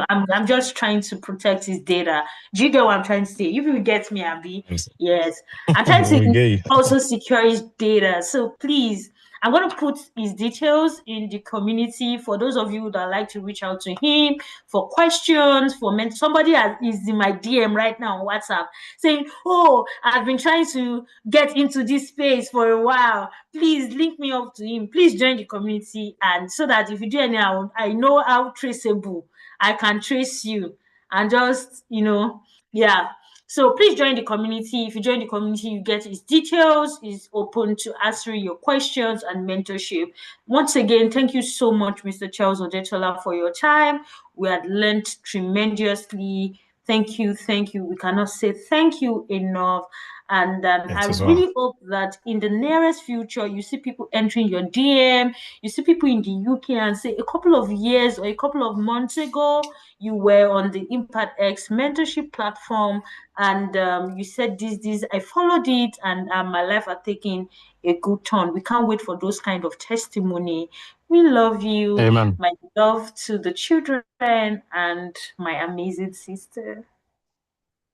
A: I'm just trying to protect his data. Do you get what I'm trying to say? If you get me, Abby, yes. I'm trying to also secure his data. So please, I'm going to put his details in the community for those of you that like to reach out to him for questions, somebody is in my DM right now on WhatsApp saying, oh, I've been trying to get into this space for a while. Please link me up to him. Please join the community, and so that if you do anyhow, I know how traceable I can trace you, and just, yeah. So please join the community. If you join the community, you get his details. He's open to answering your questions and mentorship. Once again, thank you so much, Mr. Charles Odetola, for your time. We had learned tremendously. Thank you. We cannot say thank you enough. And I really hope that in the nearest future, you see people entering your DM, you see people in the UK and say, a couple of years or a couple of months ago, you were on the Impact X mentorship platform, and you said this, I followed it, and my life had taken a good turn. We can't wait for those kind of testimony. We love you.
G: Amen.
A: My love to the children and my amazing sister.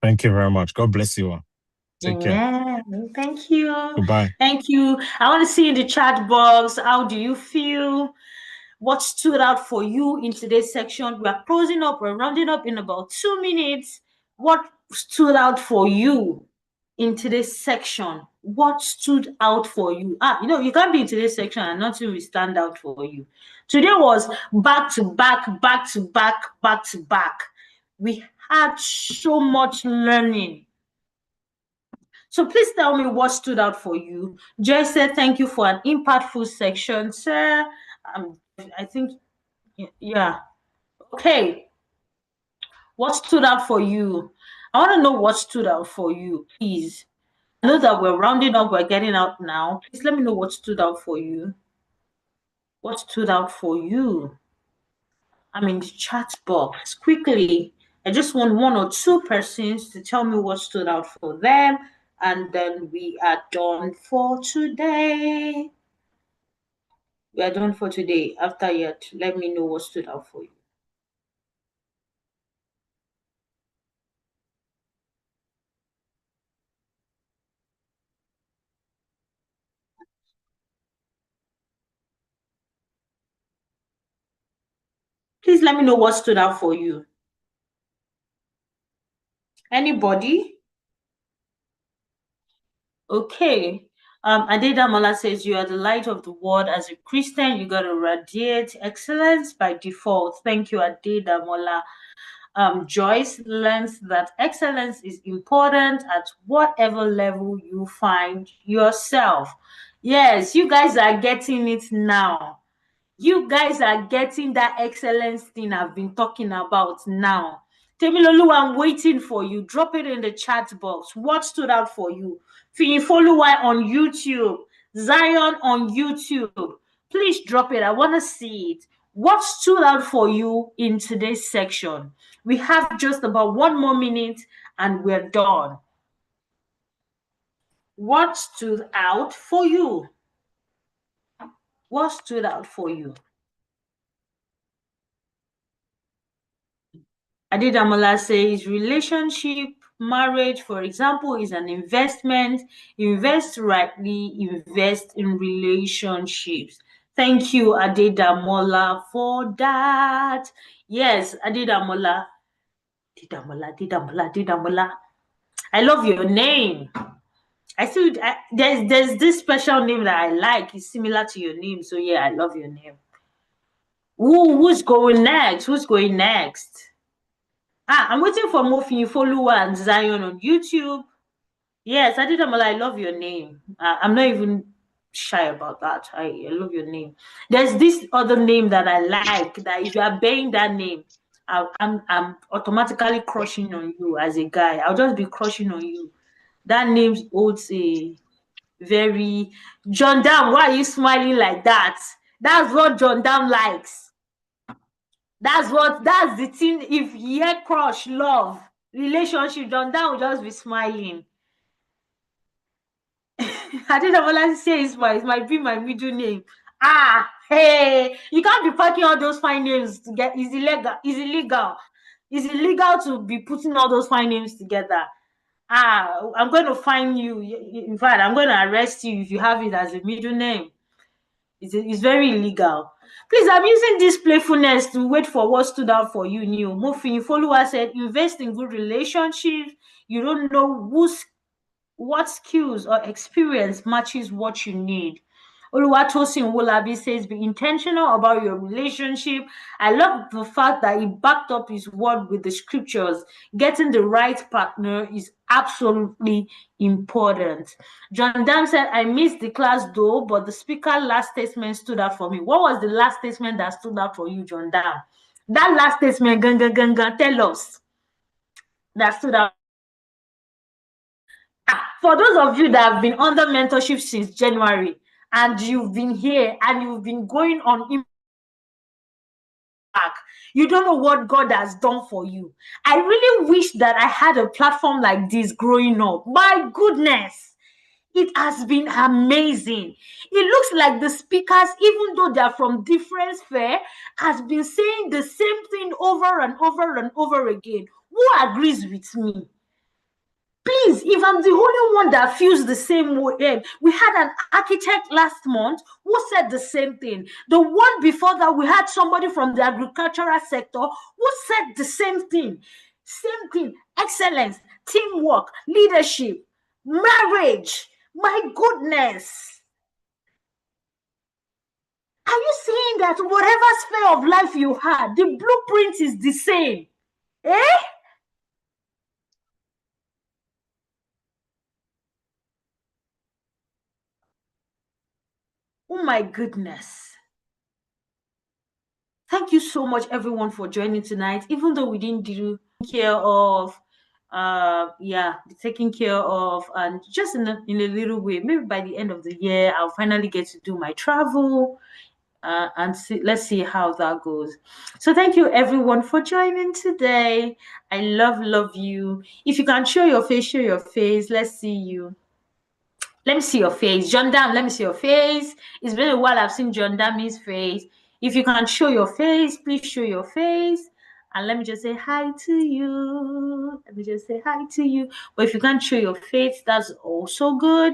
G: Thank you very much. God bless you all. Take care.
A: Thank you.
G: Goodbye.
A: Thank you. I want to see in the chat box, how do you feel? What stood out for you in today's section? We're closing up. We're rounding up in about 2 minutes. What stood out for you in today's section? What stood out for you? You can't be in today's section and nothing will stand out for you. Today was back to back, back to back, back to back. We had so much learning. So please tell me what stood out for you. Joy said, thank you for an impactful section, sir. I think, yeah. Okay. What stood out for you? I want to know what stood out for you, please. I know that we're rounding up, we're getting out now. Please let me know what stood out for you. What stood out for you? I'm in the chat box. Quickly, I just want 1 or 2 persons to tell me what stood out for them, and then we are done for today. We are done for today. After yet, let me know what stood out for you. Please let me know what stood out for you. Anybody? Okay. Adedamola says, you are the light of the world. As a Christian, you got to radiate excellence by default. Thank you, Adedamola. Joyce learns that excellence is important at whatever level you find yourself. Yes, you guys are getting it now. You guys are getting that excellence thing I've been talking about now. Temilolu, I'm waiting for you. Drop it in the chat box. What stood out for you? Finifoluwa on YouTube. Zion on YouTube. Please drop it. I want to see it. What stood out for you in today's section? We have just about 1 more minute and we're done. What stood out for you? What stood out for you? Adedamola says relationship, marriage, for example, is an investment. Invest rightly, invest in relationships. Thank you, Adedamola, for that. Yes, Adedamola. Adedamola. I love your name. There's this special name that I like. It's similar to your name. So yeah, I love your name. Who's going next? Who's going next? I'm waiting for Mofi Follower and Zion on YouTube. Yes, Adedamola, I love your name. I'm not even shy about that. I love your name. There's this other name that I like, that if you are bearing that name, I'm automatically crushing on you as a guy. I'll just be crushing on you. That name holds a very... John Dam, why are you smiling like that? That's what John Dam likes. That's the thing. If you hear crush, love, relationship, John Dam will just be smiling. I didn't want to say it might be my middle name. Hey, you can't be packing all those fine names to get. It's illegal. It's illegal to be putting all those fine names together. I'm going to fine you. In fact, I'm going to arrest you if you have it as a middle name. It's very illegal. Please, I'm using this playfulness to wait for what stood out for you new. Mofin follower said, invest in good relationships. You don't know what skills or experience matches what you need. Oluwatosin Wolabi says, be intentional about your relationship. I love the fact that he backed up his word with the scriptures. Getting the right partner is absolutely important. John Dam said, I missed the class though, but the speaker last statement stood out for me. What was the last statement that stood out for you, John Dam? That last statement, tell us. That stood out. For those of you that have been under mentorship since January, and you've been here and you've been going on back, you don't know what God has done for you. I really wish that I had a platform like this growing up. My goodness, it has been amazing. It looks like the speakers, even though they're from different sphere, has been saying the same thing over and over and over again. Who agrees with me? Please, if I'm the only one that feels the same way, we had an architect last month who said the same thing. The one before that, we had somebody from the agricultural sector who said the same thing. Same thing, excellence, teamwork, leadership, marriage. My goodness. Are you saying that whatever sphere of life you had, the blueprint is the same? Eh? Oh my goodness. Thank you so much, everyone, for joining tonight. Even though we didn't do care of, taking care of, and just in a little way, maybe by the end of the year, I'll finally get to do my travel, and let's see how that goes. So thank you, everyone, for joining today. I love you. If you can show your face. Let's see you. Let me see your face. John Dam, let me see your face. It's been a while I've seen John Dam's face. If you can show your face, please show your face. And let me just say hi to you. Let me just say hi to you. But if you can't show your face, that's also good,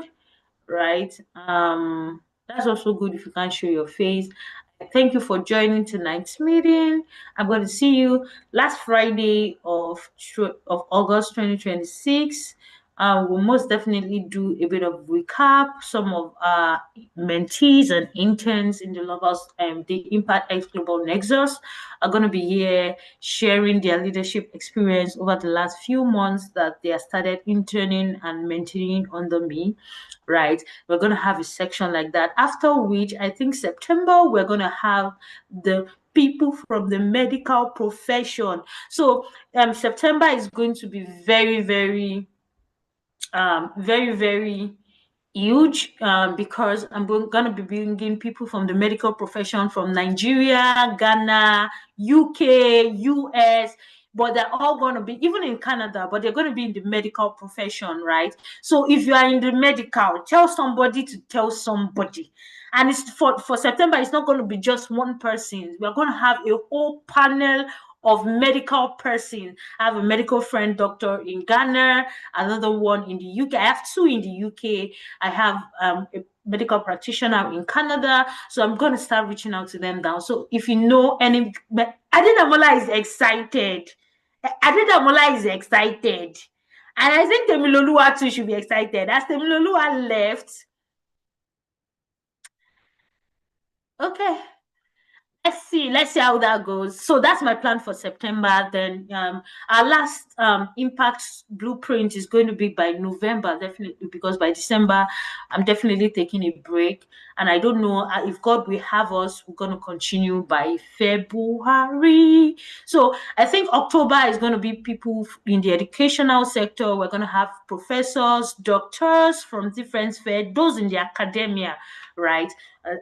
A: right? That's also good if you can't show your face. Thank you for joining tonight's meeting. I'm going to see you last Friday of August 2026. We'll most definitely do a bit of recap. Some of our mentees and interns in the Lovers the Impact X Global Nexus are going to be here sharing their leadership experience over the last few months that they have started interning and mentoring under me. Right, we're going to have a section like that, after which I think September we're going to have the people from the medical profession. So September is going to be very, very very huge, because I'm going to be bringing people from the medical profession from Nigeria, Ghana, UK, US, but they're all going to be, even in Canada, but they're going to be in the medical profession, right? So if you are in the medical, tell somebody to tell somebody. And it's for September, it's not going to be just one person. We're going to have a whole panel of medical person. I have a medical friend doctor in Ghana, another one in the UK. I have two in the UK. I have a medical practitioner in Canada. So I'm going to start reaching out to them now. So if you know any, Adedamola is excited. Adedamola is excited. And I think Temiloluwa too should be excited. As Temiloluwa left. Okay. Let's see how that goes. So that's my plan for September. Then our last impact blueprint is going to be by November, definitely, because by December I'm definitely taking a break, and I don't know if God will have us. We're going to continue by February. So I think October is going to be people in the educational sector. We're going to have professors, doctors from different spheres, those in the academia, right?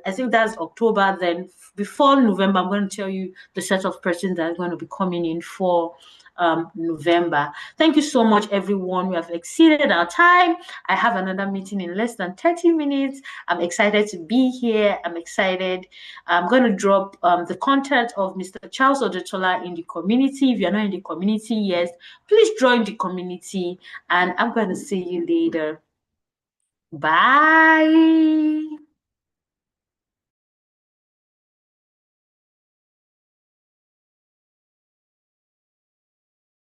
A: I think that's October. Then before November, I'm going to tell you the set of persons that are going to be coming in for November. Thank you so much, everyone. We have exceeded our time. I have another meeting in less than 30 minutes. I'm excited to be here. I'm excited. I'm going to drop the content of Mr. Charles Odetola in the community. If you're not in the community yet, please join the community, and I'm going to see you later. Bye.